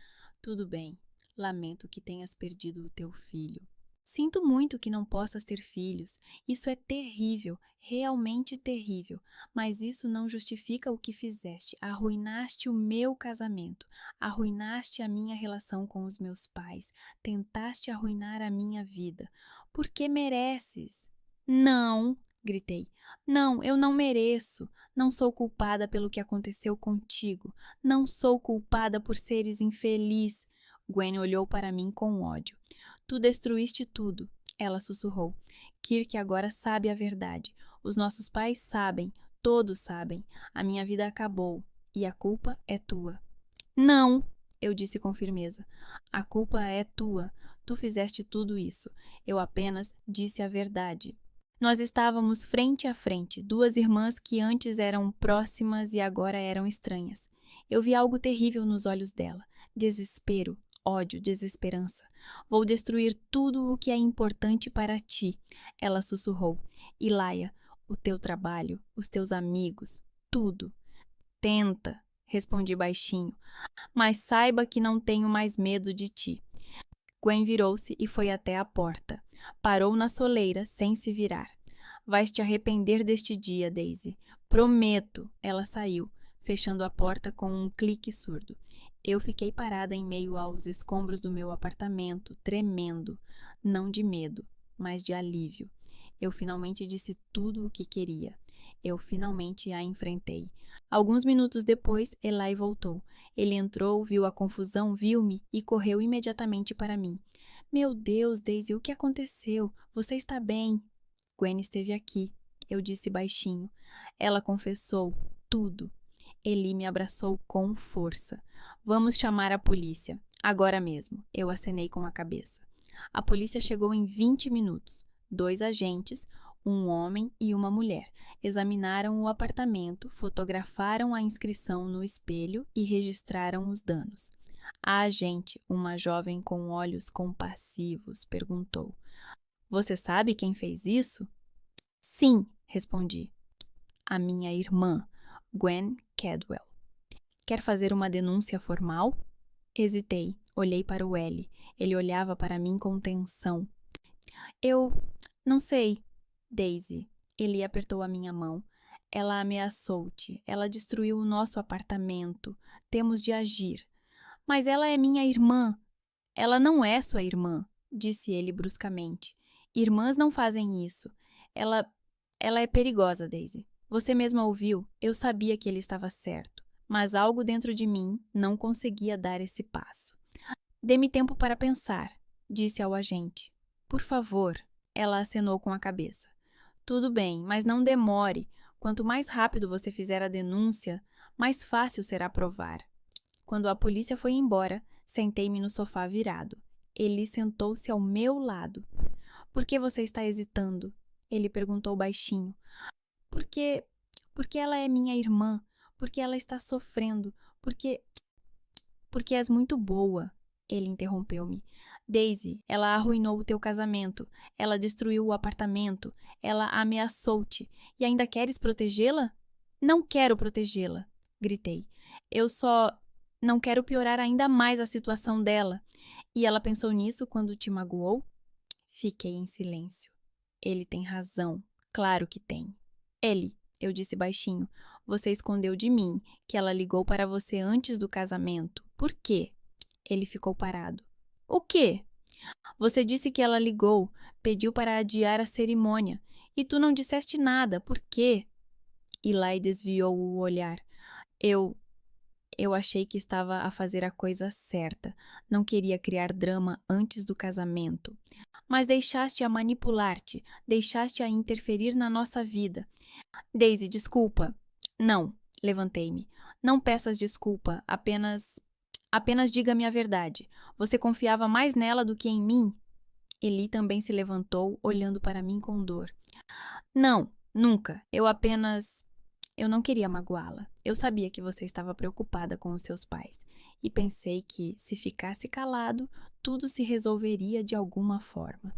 Tudo bem. Lamento que tenhas perdido o teu filho. Sinto muito que não possas ter filhos. Isso é terrível, realmente terrível. Mas isso não justifica o que fizeste. Arruinaste o meu casamento. Arruinaste a minha relação com os meus pais. Tentaste arruinar a minha vida. Porque mereces. Não! Gritei. Não, eu não mereço. Não sou culpada pelo que aconteceu contigo. Não sou culpada por seres infeliz. Gwen olhou para mim com ódio. Tu destruíste tudo, ela sussurrou. Kirk agora sabe a verdade. Os nossos pais sabem, todos sabem. A minha vida acabou e a culpa é tua. Não, eu disse com firmeza. A culpa é tua. Tu fizeste tudo isso. Eu apenas disse a verdade. Nós estávamos frente a frente, duas irmãs que antes eram próximas e agora eram estranhas. Eu vi algo terrível nos olhos dela. Desespero, ódio, desesperança. Vou destruir tudo o que é importante para ti, ela sussurrou. Ilaia, o teu trabalho, os teus amigos, tudo. Tenta, respondi baixinho, mas saiba que não tenho mais medo de ti. Gwen virou-se e foi até a porta. Parou na soleira, sem se virar. Vais te arrepender deste dia, Daisy. Prometo. Ela saiu, fechando a porta com um clique surdo. Eu fiquei parada em meio aos escombros do meu apartamento, tremendo. Não de medo, mas de alívio. Eu finalmente disse tudo o que queria. Eu finalmente a enfrentei. Alguns minutos depois, Eli voltou. Ele entrou, viu a confusão, viu-me e correu imediatamente para mim. Meu Deus, Daisy, o que aconteceu? Você está bem? Gwen esteve aqui, eu disse baixinho. Ela confessou tudo. Eli me abraçou com força. Vamos chamar a polícia. Agora mesmo, eu acenei com a cabeça. A polícia chegou em 20 minutos. 2 agentes, um homem e uma mulher, examinaram o apartamento, fotografaram a inscrição no espelho e registraram os danos. A agente, uma jovem com olhos compassivos, perguntou: Você sabe quem fez isso? Sim, respondi. A minha irmã, Gwen Cadwell. Quer fazer uma denúncia formal? Hesitei, olhei para o L. Ele olhava para mim com tensão. Eu não sei, Daisy. Ele apertou a minha mão. Ela ameaçou-te. Ela destruiu o nosso apartamento. Temos de agir. Mas ela é minha irmã. Ela não é sua irmã, disse ele bruscamente. Irmãs não fazem isso. Ela é perigosa, Daisy. Você mesma ouviu. Eu sabia que ele estava certo. Mas algo dentro de mim não conseguia dar esse passo. Dê-me tempo para pensar, disse ao agente. Por favor, ela acenou com a cabeça. Tudo bem, mas não demore. Quanto mais rápido você fizer a denúncia, mais fácil será provar. Quando a polícia foi embora, sentei-me no sofá virado. Ele sentou-se ao meu lado. Por que você está hesitando? Ele perguntou baixinho. Porque ela é minha irmã. Porque ela está sofrendo. Porque és muito boa. Ele interrompeu-me. Daisy, ela arruinou o teu casamento. Ela destruiu o apartamento. Ela ameaçou-te. E ainda queres protegê-la? Não quero protegê-la, gritei. Eu só não quero piorar ainda mais a situação dela. E ela pensou nisso quando te magoou? Fiquei em silêncio. Ele tem razão. Claro que tem. Ele, eu disse baixinho, você escondeu de mim que ela ligou para você antes do casamento. Por quê? Ele ficou parado. O quê? Você disse que ela ligou, pediu para adiar a cerimônia. E tu não disseste nada. Por quê? Eli desviou o olhar. Eu Eu achei que estava a fazer a coisa certa. Não queria criar drama antes do casamento. Mas deixaste-a manipular-te, deixaste-a interferir na nossa vida. Daisy, desculpa. Não, levantei-me. Não peças desculpa, apenas diga-me a verdade. Você confiava mais nela do que em mim? Eli também se levantou, olhando para mim com dor. Não, nunca. Eu não queria magoá-la. Eu sabia que você estava preocupada com os seus pais. E pensei que, se ficasse calado, tudo se resolveria de alguma forma.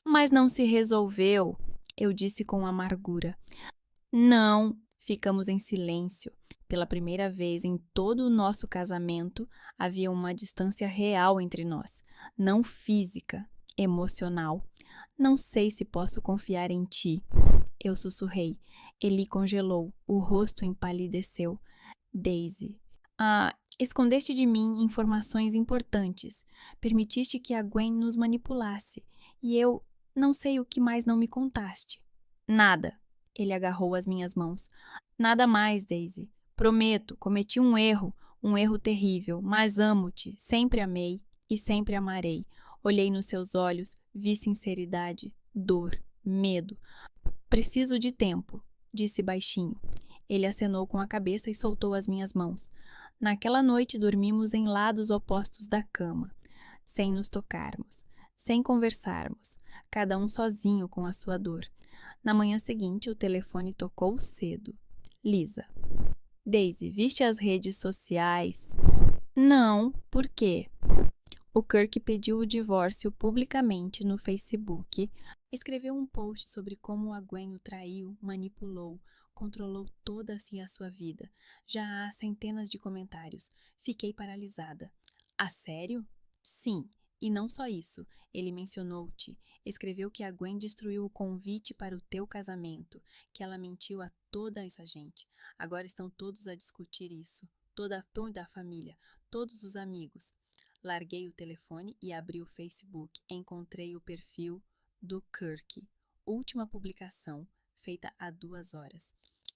Mas não se resolveu, eu disse com amargura. Não, ficamos em silêncio. Pela primeira vez em todo o nosso casamento, havia uma distância real entre nós, não física, emocional. Não sei se posso confiar em ti. Eu sussurrei. Eli congelou, o rosto empalideceu. Daisy. Escondeste de mim informações importantes. Permitiste que a Gwen nos manipulasse. E eu não sei o que mais não me contaste. Nada. Ele agarrou as minhas mãos. Nada mais, Daisy. Prometo, cometi um erro terrível, mas amo-te, sempre amei e sempre amarei. Olhei nos seus olhos, vi sinceridade, dor, medo. Preciso de tempo, disse baixinho. Ele acenou com a cabeça e soltou as minhas mãos. Naquela noite dormimos em lados opostos da cama, sem nos tocarmos, sem conversarmos, cada um sozinho com a sua dor. Na manhã seguinte, o telefone tocou cedo. Lisa. Daisy, viste as redes sociais? Não, por quê? O Kirk pediu o divórcio publicamente no Facebook. Escreveu um post sobre como a Gwen o traiu, manipulou, controlou toda a sua vida. Já há centenas de comentários. Fiquei paralisada. A sério? Sim. E não só isso, ele mencionou-te. Escreveu que a Gwen destruiu o convite para o teu casamento, que ela mentiu a toda essa gente. Agora estão todos a discutir isso. Toda a família, todos os amigos. Larguei o telefone e abri o Facebook. Encontrei o perfil do Kirk. Última publicação, feita há 2 horas.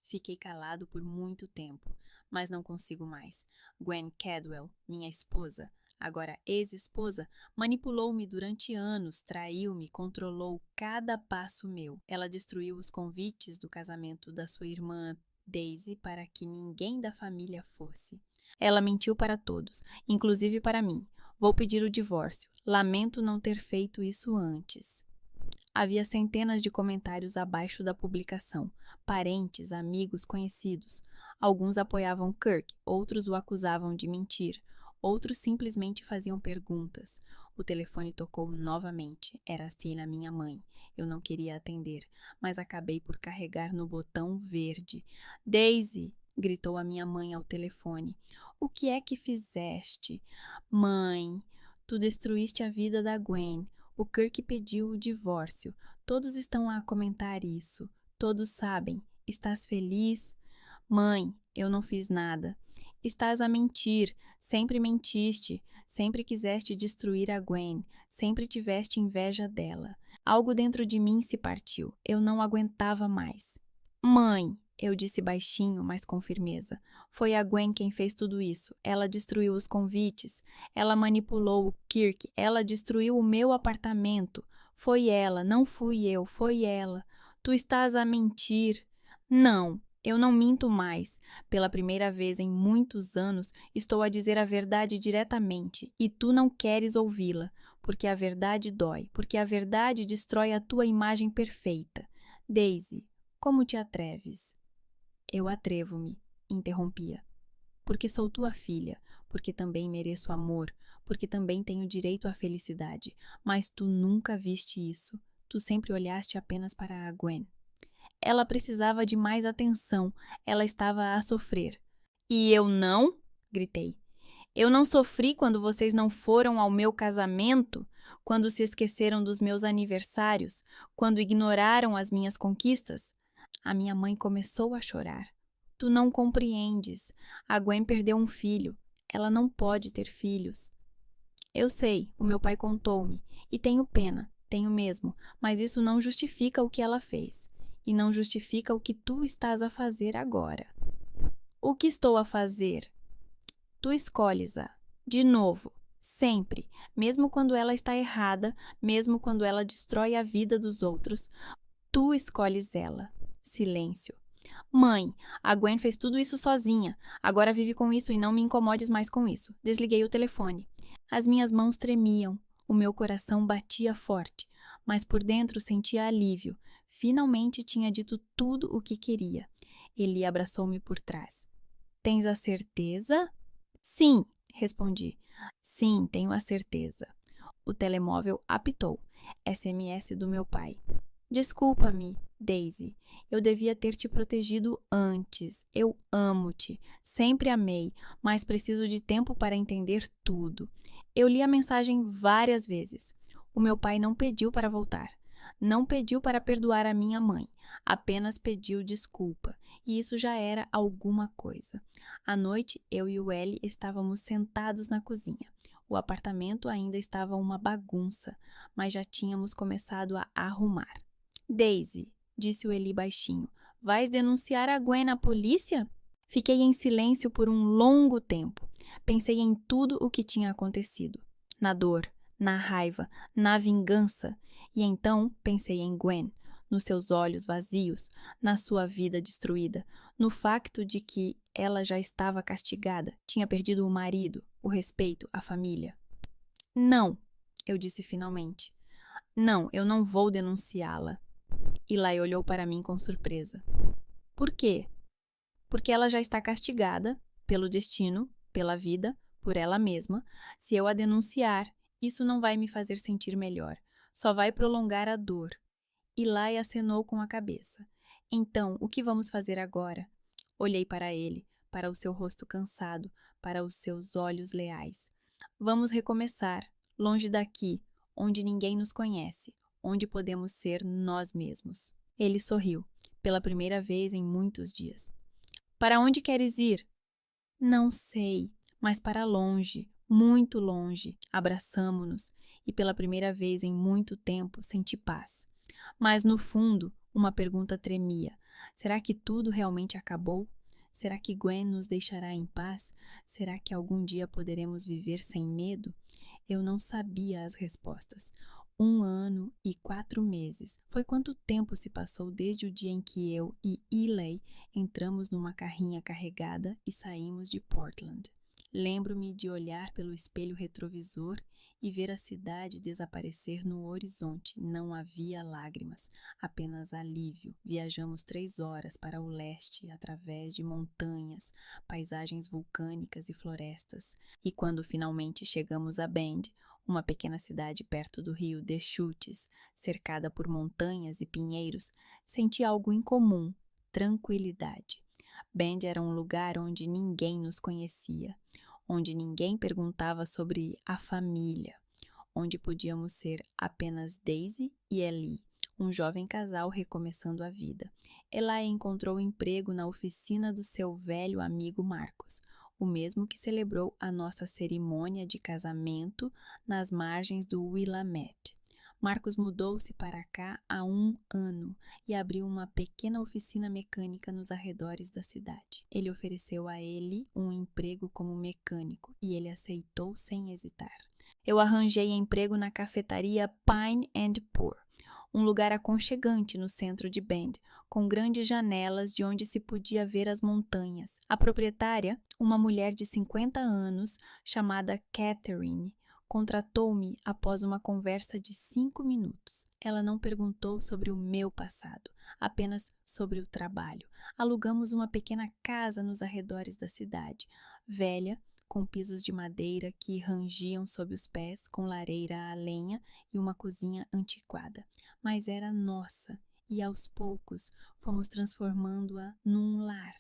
Fiquei calado por muito tempo, mas não consigo mais. Gwen Cadwell, minha esposa, agora ex-esposa, manipulou-me durante anos, traiu-me, controlou cada passo meu. Ela destruiu os convites do casamento da sua irmã Daisy para que ninguém da família fosse. Ela mentiu para todos, inclusive para mim. Vou pedir o divórcio. Lamento não ter feito isso antes. Havia centenas de comentários abaixo da publicação. Parentes, amigos, conhecidos. Alguns apoiavam Kirk, outros o acusavam de mentir. Outros simplesmente faziam perguntas. O telefone tocou novamente. Era a Tina, minha mãe. Eu não queria atender, mas acabei por carregar no botão verde. Daisy! Gritou a minha mãe ao telefone. O que é que fizeste? Mãe, tu destruíste a vida da Gwen. O Kirk pediu o divórcio. Todos estão a comentar isso. Todos sabem. Estás feliz? Mãe, eu não fiz nada. Estás a mentir. Sempre mentiste. Sempre quiseste destruir a Gwen. Sempre tiveste inveja dela. Algo dentro de mim se partiu. Eu não aguentava mais. Mãe, eu disse baixinho, mas com firmeza. Foi a Gwen quem fez tudo isso. Ela destruiu os convites. Ela manipulou o Kirk. Ela destruiu o meu apartamento. Foi ela, não fui eu, foi ela. Tu estás a mentir. Não, eu não minto mais. Pela primeira vez em muitos anos, estou a dizer a verdade diretamente. E tu não queres ouvi-la. Porque a verdade dói. Porque a verdade destrói a tua imagem perfeita. Daisy, como te atreves? Eu atrevo-me, interrompia. Porque sou tua filha, porque também mereço amor, porque também tenho direito à felicidade. Mas tu nunca viste isso. Tu sempre olhaste apenas para a Gwen. Ela precisava de mais atenção. Ela estava a sofrer. E eu não? Gritei. Eu não sofri quando vocês não foram ao meu casamento, quando se esqueceram dos meus aniversários, quando ignoraram as minhas conquistas. A minha mãe começou a chorar. Tu não compreendes. A Gwen perdeu um filho. Ela não pode ter filhos. Eu sei, o meu pai contou-me. E tenho pena, tenho mesmo. Mas isso não justifica o que ela fez. E não justifica o que tu estás a fazer agora. O que estou a fazer? Tu escolhes-a. De novo. Sempre. Mesmo quando ela está errada, mesmo quando ela destrói a vida dos outros, tu escolhes ela. Silêncio. Mãe, a Gwen fez tudo isso sozinha. Agora vive com isso e não me incomodes mais com isso. Desliguei o telefone. As minhas mãos tremiam. O meu coração batia forte, mas por dentro sentia alívio. Finalmente tinha dito tudo o que queria. Eli abraçou-me por trás. Tens a certeza? Sim, respondi. Sim, tenho a certeza. O telemóvel apitou. SMS do meu pai. Desculpa-me, Daisy. Eu devia ter te protegido antes. Eu amo-te. Sempre amei, mas preciso de tempo para entender tudo. Eu li a mensagem várias vezes. O meu pai não pediu para voltar. Não pediu para perdoar a minha mãe. Apenas pediu desculpa. E isso já era alguma coisa. À noite, eu e o Ellie estávamos sentados na cozinha. O apartamento ainda estava uma bagunça, mas já tínhamos começado a arrumar. Daisy, disse o Eli baixinho, vais denunciar a Gwen à polícia? Fiquei em silêncio por um longo tempo. Pensei em tudo o que tinha acontecido. Na dor, na raiva, na vingança. E então pensei em Gwen, nos seus olhos vazios, na sua vida destruída, no facto de que ela já estava castigada, tinha perdido o marido, o respeito, a família. Não, eu disse finalmente. Não, eu não vou denunciá-la. Eli olhou para mim com surpresa. Por quê? Porque ela já está castigada, pelo destino, pela vida, por ela mesma. Se eu a denunciar, isso não vai me fazer sentir melhor. Só vai prolongar a dor. Eli acenou com a cabeça. Então, o que vamos fazer agora? Olhei para ele, para o seu rosto cansado, para os seus olhos leais. Vamos recomeçar, longe daqui, onde ninguém nos conhece, onde podemos ser nós mesmos. Ele sorriu, pela primeira vez em muitos dias. Para onde queres ir? Não sei, mas para longe, muito longe. Abraçamo-nos e pela primeira vez em muito tempo senti paz. Mas no fundo, uma pergunta tremia. Será que tudo realmente acabou? Será que Gwen nos deixará em paz? Será que algum dia poderemos viver sem medo? Eu não sabia as respostas. 1 ano e 4 meses. Foi quanto tempo se passou desde o dia em que eu e Eli entramos numa carrinha carregada e saímos de Portland. Lembro-me de olhar pelo espelho retrovisor e ver a cidade desaparecer no horizonte. Não havia lágrimas, apenas alívio. Viajamos 3 horas para o leste, através de montanhas, paisagens vulcânicas e florestas. E quando finalmente chegamos a Bend, uma pequena cidade perto do rio Deschutes, cercada por montanhas e pinheiros, senti algo incomum: tranquilidade. Bend era um lugar onde ninguém nos conhecia, onde ninguém perguntava sobre a família, onde podíamos ser apenas Daisy e Eli, um jovem casal recomeçando a vida. Eli encontrou emprego na oficina do seu velho amigo Marcos, o mesmo que celebrou a nossa cerimônia de casamento nas margens do Willamette. Marcos mudou-se para cá há 1 ano e abriu uma pequena oficina mecânica nos arredores da cidade. Ele ofereceu a ele um emprego como mecânico e ele aceitou sem hesitar. Eu arranjei emprego na cafetaria Pine and Pour, um lugar aconchegante no centro de Bend, com grandes janelas de onde se podia ver as montanhas. A proprietária, uma mulher de 50 anos chamada Catherine, contratou-me após uma conversa de 5 minutos. Ela não perguntou sobre o meu passado, apenas sobre o trabalho. Alugamos uma pequena casa nos arredores da cidade, velha, com pisos de madeira que rangiam sob os pés, com lareira a lenha e uma cozinha antiquada. Mas era nossa, e aos poucos fomos transformando-a num lar.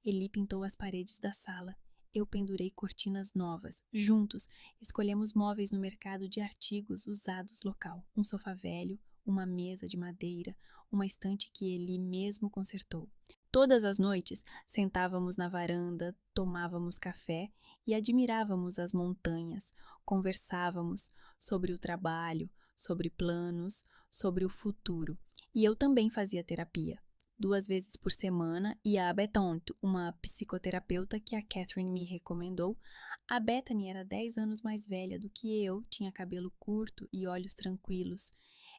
Eli pintou as paredes da sala. Eu pendurei cortinas novas. Juntos, escolhemos móveis no mercado de artigos usados local. Um sofá velho, uma mesa de madeira, uma estante que Eli mesmo consertou. Todas as noites, sentávamos na varanda, tomávamos café e admirávamos as montanhas. Conversávamos sobre o trabalho, sobre planos, sobre o futuro. E eu também fazia terapia. 2 vezes por semana, ia a Bethany, uma psicoterapeuta que a Catherine me recomendou. A Bethany era 10 anos mais velha do que eu, tinha cabelo curto e olhos tranquilos.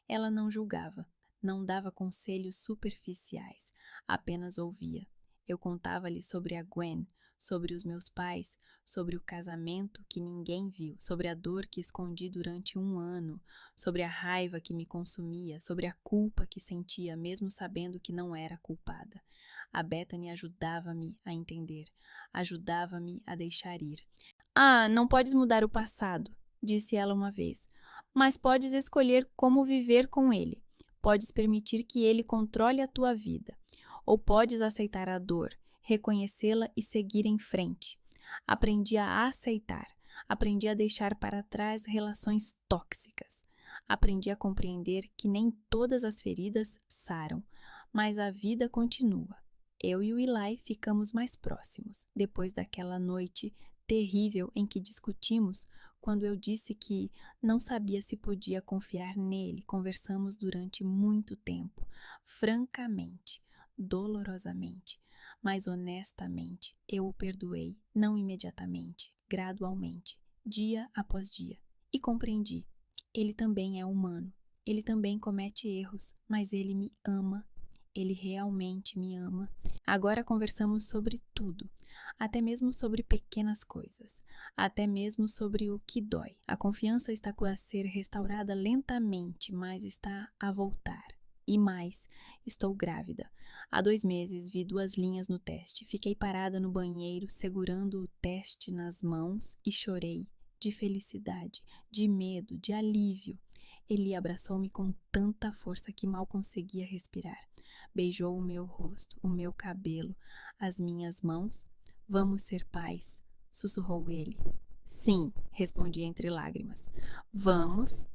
Ela não julgava, não dava conselhos superficiais, apenas ouvia. Eu contava-lhe sobre a Gwen, sobre os meus pais, sobre o casamento que ninguém viu, sobre a dor que escondi durante 1 ano, sobre a raiva que me consumia, sobre a culpa que sentia, mesmo sabendo que não era culpada. A Bethany ajudava-me a entender, ajudava-me a deixar ir. Ah, não podes mudar o passado, disse ela uma vez, mas podes escolher como viver com ele. Podes permitir que ele controle a tua vida, ou podes aceitar a dor, reconhecê-la e seguir em frente. Aprendi a aceitar, aprendi a deixar para trás relações tóxicas. Aprendi a compreender que nem todas as feridas saram, mas a vida continua. Eu e o Eli ficamos mais próximos, depois daquela noite terrível em que discutimos, quando eu disse que não sabia se podia confiar nele. Conversamos durante muito tempo, francamente, dolorosamente, mas honestamente. Eu o perdoei, não imediatamente, gradualmente, dia após dia, e compreendi. Ele também é humano, ele também comete erros, mas ele me ama. Ele realmente me ama. Agora conversamos sobre tudo, até mesmo sobre pequenas coisas, até mesmo sobre o que dói. A confiança está a ser restaurada lentamente, mas está a voltar. E mais, estou grávida. Há 2 meses vi 2 linhas no teste. Fiquei parada no banheiro, segurando o teste nas mãos e chorei, de felicidade, de medo, de alívio. Eli abraçou-me com tanta força que mal conseguia respirar. Beijou o meu rosto, o meu cabelo, as minhas mãos. Vamos ser pais, sussurrou ele. Sim, respondi entre lágrimas. Vamos.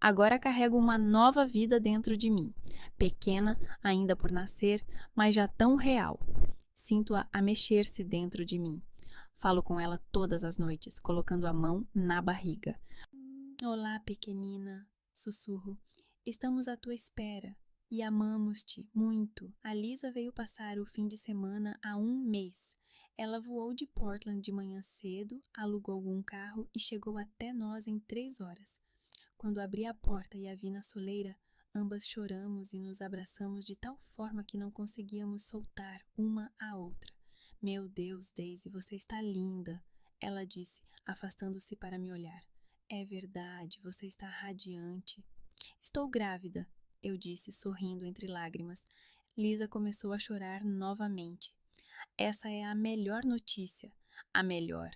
Agora carrego uma nova vida dentro de mim, pequena ainda por nascer, mas já tão real. Sinto-a a mexer-se dentro de mim. Falo com ela todas as noites, colocando a mão na barriga. Olá, pequenina, sussurro. Estamos à tua espera e amamos-te muito. A Lisa veio passar o fim de semana há 1 mês. Ela voou de Portland de manhã cedo, alugou um carro e chegou até nós em 3 horas. Quando abri a porta e a vi na soleira, ambas choramos e nos abraçamos de tal forma que não conseguíamos soltar uma a outra. Meu Deus, Daisy, você está linda, ela disse, afastando-se para me olhar. É verdade, você está radiante. Estou grávida, eu disse, sorrindo entre lágrimas. Lisa começou a chorar novamente. Essa é a melhor notícia, a melhor.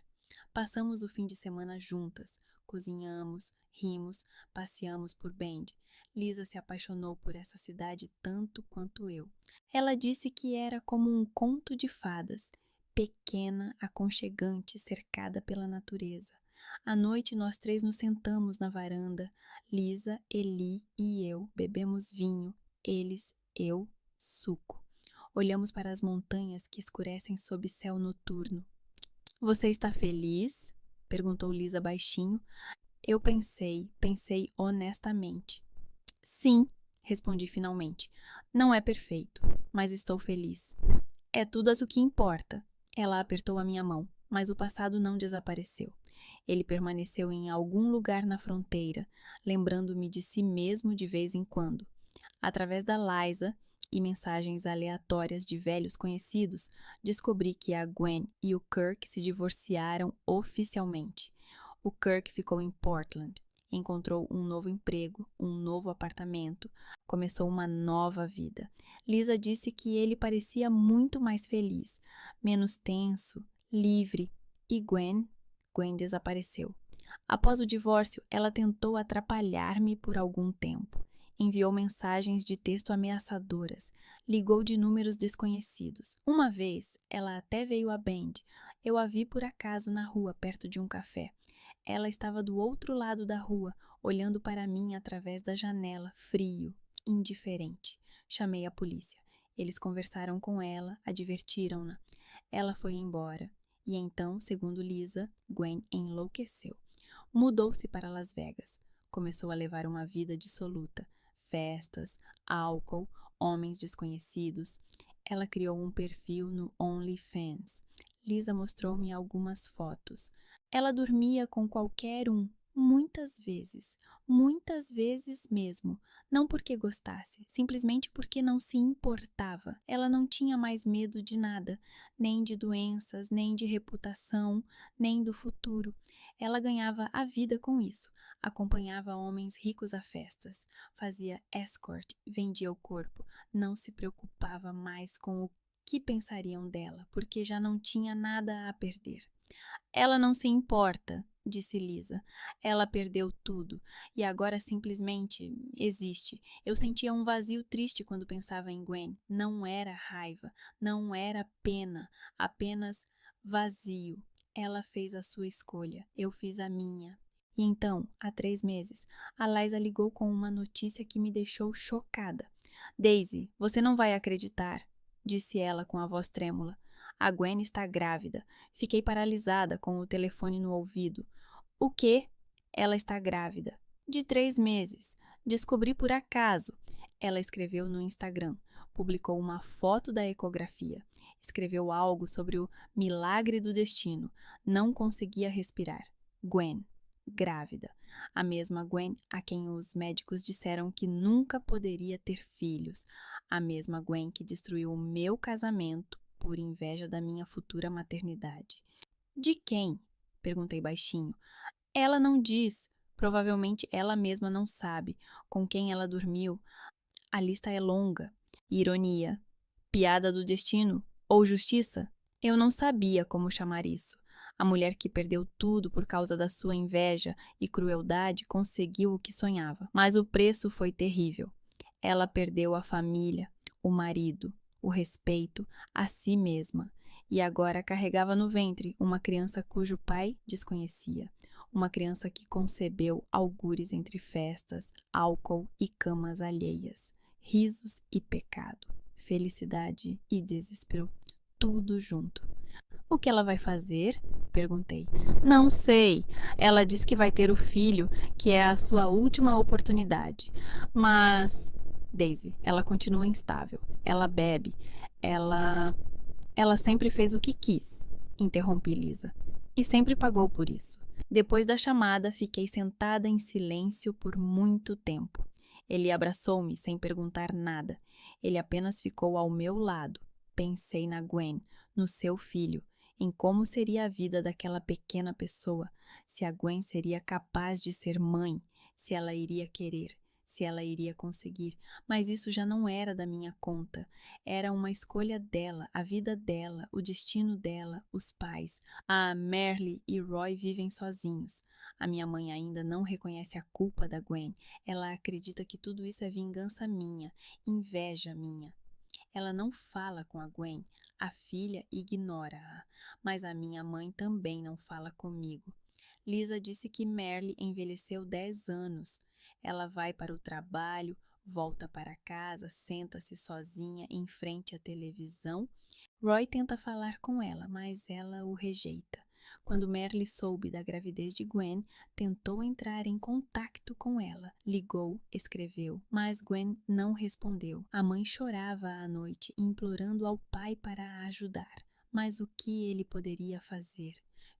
Passamos o fim de semana juntas, cozinhamos, rimos, passeamos por Bend. Lisa se apaixonou por essa cidade tanto quanto eu. Ela disse que era como um conto de fadas, pequena, aconchegante, cercada pela natureza. À noite, nós 3 nos sentamos na varanda. Lisa, Eli e eu bebemos vinho. Eles, eu, suco. Olhamos para as montanhas que escurecem sob céu noturno. Você está feliz? Perguntou Lisa baixinho. Eu pensei honestamente. Sim, respondi finalmente. Não é perfeito, mas estou feliz. É tudo o que importa. Ela apertou a minha mão, mas o passado não desapareceu. Ele permaneceu em algum lugar na fronteira, lembrando-me de si mesmo de vez em quando. Através da Liza e mensagens aleatórias de velhos conhecidos, descobri que a Gwen e o Kirk se divorciaram oficialmente. O Kirk ficou em Portland, encontrou um novo emprego, um novo apartamento, começou uma nova vida. Lisa disse que ele parecia muito mais feliz, menos tenso, livre. E Gwen desapareceu. Após o divórcio, ela tentou atrapalhar-me por algum tempo. Enviou mensagens de texto ameaçadoras, ligou de números desconhecidos. Uma vez, ela até veio a Bend. Eu a vi por acaso na rua, perto de um café. Ela estava do outro lado da rua, olhando para mim através da janela, frio, indiferente. Chamei a polícia. Eles conversaram com ela, advertiram-na. Ela foi embora. E então, segundo Lisa, Gwen enlouqueceu. Mudou-se para Las Vegas. Começou a levar uma vida dissoluta. Festas, álcool, homens desconhecidos. Ela criou um perfil no OnlyFans. Lisa mostrou-me algumas fotos. Ela dormia com qualquer um, muitas vezes mesmo. Não porque gostasse, simplesmente porque não se importava. Ela não tinha mais medo de nada, nem de doenças, nem de reputação, nem do futuro. Ela ganhava a vida com isso. Acompanhava homens ricos a festas, fazia escort, vendia o corpo, não se preocupava mais com o que pensariam dela, porque já não tinha nada a perder. Ela não se importa, disse Lisa. Ela perdeu tudo e agora simplesmente existe. Eu sentia um vazio triste quando pensava em Gwen. Não era raiva, não era pena, apenas vazio. Ela fez a sua escolha, eu fiz a minha. E então, há 3 meses, a Liza ligou com uma notícia que me deixou chocada. Daisy, você não vai acreditar, disse ela com a voz trêmula. A Gwen está grávida. Fiquei paralisada com o telefone no ouvido. O quê? Ela está grávida. De 3 meses. Descobri por acaso. Ela escreveu no Instagram. Publicou uma foto da ecografia. Escreveu algo sobre o milagre do destino. Não conseguia respirar. Gwen, grávida. A mesma Gwen a quem os médicos disseram que nunca poderia ter filhos. A mesma Gwen que destruiu o meu casamento por inveja da minha futura maternidade. De quem? Perguntei baixinho. Ela não diz. Provavelmente ela mesma não sabe com quem ela dormiu. A lista é longa. Ironia, piada do destino ou justiça? Eu não sabia como chamar isso. A mulher que perdeu tudo por causa da sua inveja e crueldade conseguiu o que sonhava, mas o preço foi terrível. Ela perdeu a família, o marido, o respeito, a si mesma, e agora carregava no ventre uma criança cujo pai desconhecia, uma criança que concebeu algures entre festas, álcool e camas alheias, risos e pecado, felicidade e desespero, tudo junto. O que ela vai fazer? Perguntei. Não sei. Ela diz que vai ter o filho, que é a sua última oportunidade. Mas, Daisy, ela continua instável. Ela bebe. Ela sempre fez o que quis, interrompi Lisa. E sempre pagou por isso. Depois da chamada, fiquei sentada em silêncio por muito tempo. Ele abraçou-me sem perguntar nada. Ele apenas ficou ao meu lado. Pensei na Gwen, no seu filho, em como seria a vida daquela pequena pessoa, se a Gwen seria capaz de ser mãe, se ela iria querer, se ela iria conseguir. Mas isso já não era da minha conta. Era uma escolha dela, a vida dela, o destino dela, os pais. A Merle e Roy vivem sozinhos. A minha mãe ainda não reconhece a culpa da Gwen. Ela acredita que tudo isso é vingança minha, inveja minha. Ela não fala com a Gwen, a filha ignora-a, mas a minha mãe também não fala comigo. Lisa disse que Merle envelheceu 10 anos. Ela vai para o trabalho, volta para casa, senta-se sozinha em frente à televisão. Roy tenta falar com ela, mas ela o rejeita. Quando Merle soube da gravidez de Gwen, tentou entrar em contato com ela. Ligou, escreveu, mas Gwen não respondeu. A mãe chorava à noite, implorando ao pai para a ajudar. Mas o que ele poderia fazer?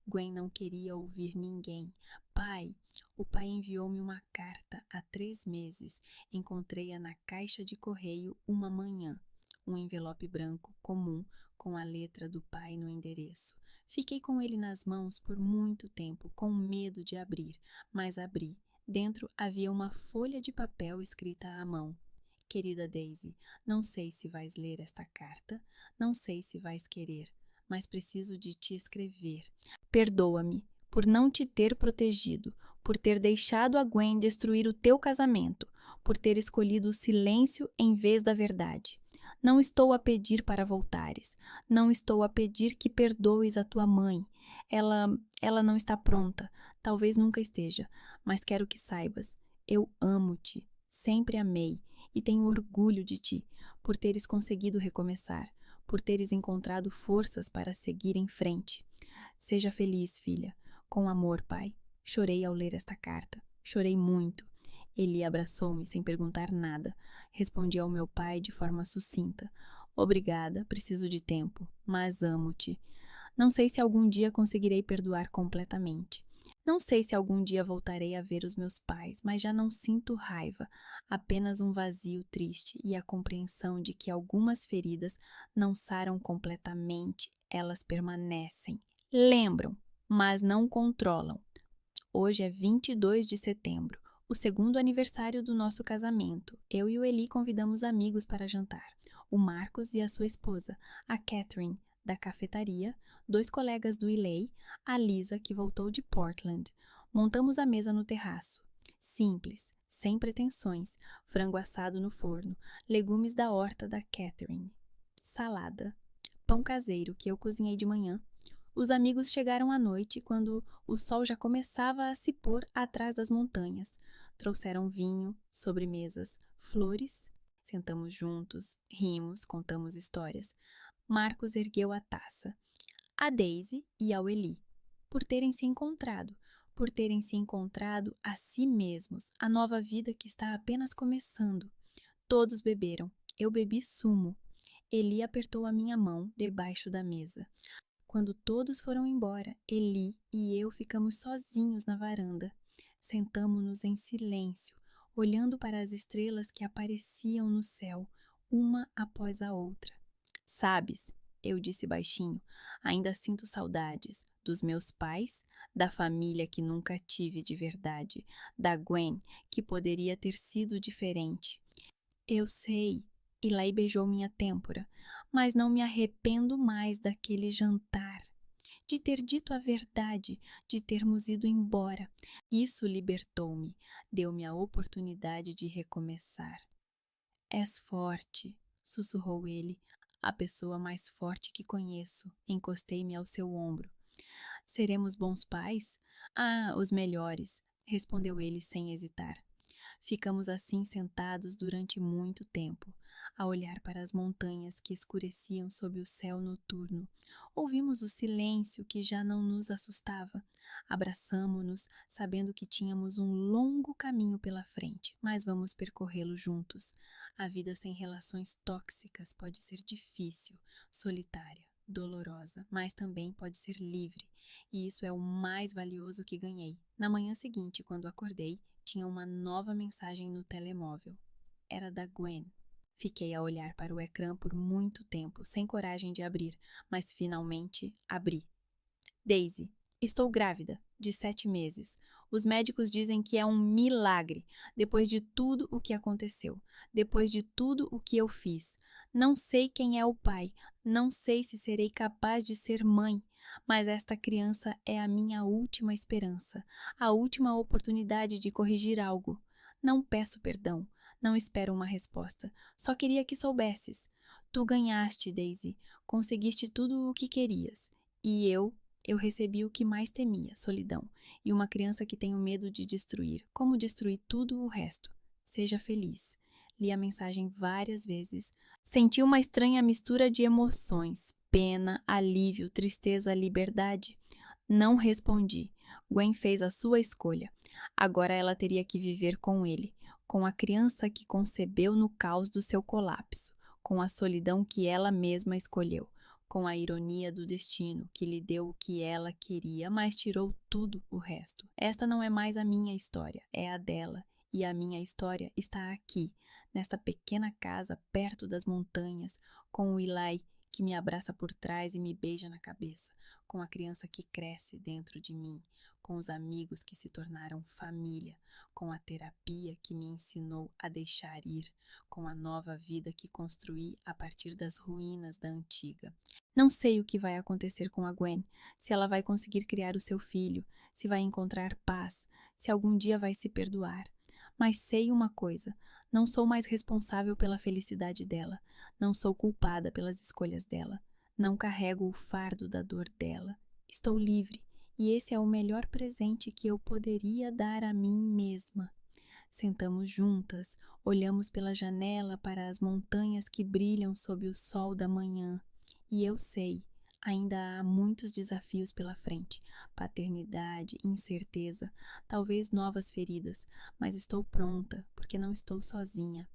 Gwen não queria ouvir ninguém. Pai, o pai enviou-me uma carta há 3 meses. Encontrei-a na caixa de correio uma manhã. Um envelope branco comum com a letra do pai no endereço. Fiquei com ele nas mãos por muito tempo, com medo de abrir, mas abri. Dentro havia uma folha de papel escrita à mão. Querida Daisy, não sei se vais ler esta carta, não sei se vais querer, mas preciso de te escrever. Perdoa-me por não te ter protegido, por ter deixado a Gwen destruir o teu casamento, por ter escolhido o silêncio em vez da verdade. Não estou a pedir para voltares. Não estou a pedir que perdoes a tua mãe. Ela não está pronta. Talvez nunca esteja. Mas quero que saibas. Eu amo-te. Sempre amei. E tenho orgulho de ti. Por teres conseguido recomeçar. Por teres encontrado forças para seguir em frente. Seja feliz, filha. Com amor, pai. Chorei ao ler esta carta. Chorei muito. Eli abraçou-me sem perguntar nada. Respondi ao meu pai de forma sucinta. Obrigada, preciso de tempo, mas amo-te. Não sei se algum dia conseguirei perdoar completamente. Não sei se algum dia voltarei a ver os meus pais, mas já não sinto raiva, apenas um vazio triste e a compreensão de que algumas feridas não saram completamente, elas permanecem. Lembram, mas não controlam. Hoje é 22 de setembro, o segundo aniversário do nosso casamento. Eu e o Eli convidamos amigos para jantar. O Marcos e a sua esposa, a Catherine, da cafetaria, 2 colegas do Ilay, a Lisa, que voltou de Portland. Montamos a mesa no terraço. Simples, sem pretensões, frango assado no forno, legumes da horta da Catherine, salada, pão caseiro que eu cozinhei de manhã. Os amigos chegaram à noite, quando o sol já começava a se pôr atrás das montanhas. Trouxeram vinho, sobremesas, flores. Sentamos juntos, rimos, contamos histórias. Marcos ergueu a taça. A Daisy e ao Eli, por terem se encontrado, a si mesmos, a nova vida que está apenas começando. Todos beberam. Eu bebi sumo. Eli apertou a minha mão debaixo da mesa. Quando todos foram embora, Eli e eu ficamos sozinhos na varanda. Sentamo-nos em silêncio, olhando para as estrelas que apareciam no céu, uma após a outra. Sabes, eu disse baixinho, ainda sinto saudades dos meus pais, da família que nunca tive de verdade, da Gwen, que poderia ter sido diferente. Eu sei. Eli beijou minha têmpora, mas não me arrependo mais daquele jantar, de ter dito a verdade, de termos ido embora. Isso libertou-me, deu-me a oportunidade de recomeçar. És forte, sussurrou ele, a pessoa mais forte que conheço. Encostei-me ao seu ombro. Seremos bons pais? Ah, os melhores, respondeu ele sem hesitar. Ficamos assim sentados durante muito tempo, a olhar para as montanhas que escureciam sob o céu noturno. Ouvimos o silêncio que já não nos assustava. Abraçamo-nos, sabendo que tínhamos um longo caminho pela frente, mas vamos percorrê-lo juntos. A vida sem relações tóxicas pode ser difícil, solitária, dolorosa, mas também pode ser livre, e isso é o mais valioso que ganhei. Na manhã seguinte, quando acordei, tinha uma nova mensagem no telemóvel. Era da Gwen. Fiquei a olhar para o ecrã por muito tempo, sem coragem de abrir, mas finalmente abri. Daisy, estou grávida, de 7 meses. Os médicos dizem que é um milagre, depois de tudo o que aconteceu, depois de tudo o que eu fiz. Não sei quem é o pai, não sei se serei capaz de ser mãe, mas esta criança é a minha última esperança, a última oportunidade de corrigir algo. Não peço perdão, não espero uma resposta, só queria que soubesses. Tu ganhaste, Daisy, conseguiste tudo o que querias, e eu recebi o que mais temia, solidão, e uma criança que tenho medo de destruir. Como destruir tudo o resto? Seja feliz. Li a mensagem várias vezes. Senti uma estranha mistura de emoções, pena, alívio, tristeza, liberdade. Não respondi. Gwen fez a sua escolha. Agora ela teria que viver com ele, com a criança que concebeu no caos do seu colapso, com a solidão que ela mesma escolheu, com a ironia do destino, que lhe deu o que ela queria, mas tirou tudo o resto. Esta não é mais a minha história, é a dela. E a minha história está aqui, nesta pequena casa perto das montanhas, com o Eli que me abraça por trás e me beija na cabeça, com a criança que cresce dentro de mim, com os amigos que se tornaram família, com a terapia que me ensinou a deixar ir, com a nova vida que construí a partir das ruínas da antiga. Não sei o que vai acontecer com a Gwen, se ela vai conseguir criar o seu filho, se vai encontrar paz, se algum dia vai se perdoar. Mas sei uma coisa, não sou mais responsável pela felicidade dela, não sou culpada pelas escolhas dela, não carrego o fardo da dor dela. Estou livre, e esse é o melhor presente que eu poderia dar a mim mesma. Sentamos juntas, olhamos pela janela para as montanhas que brilham sob o sol da manhã, e eu sei, Ainda há muitos desafios pela frente: paternidade, incerteza, talvez novas feridas, mas estou pronta, porque não estou sozinha.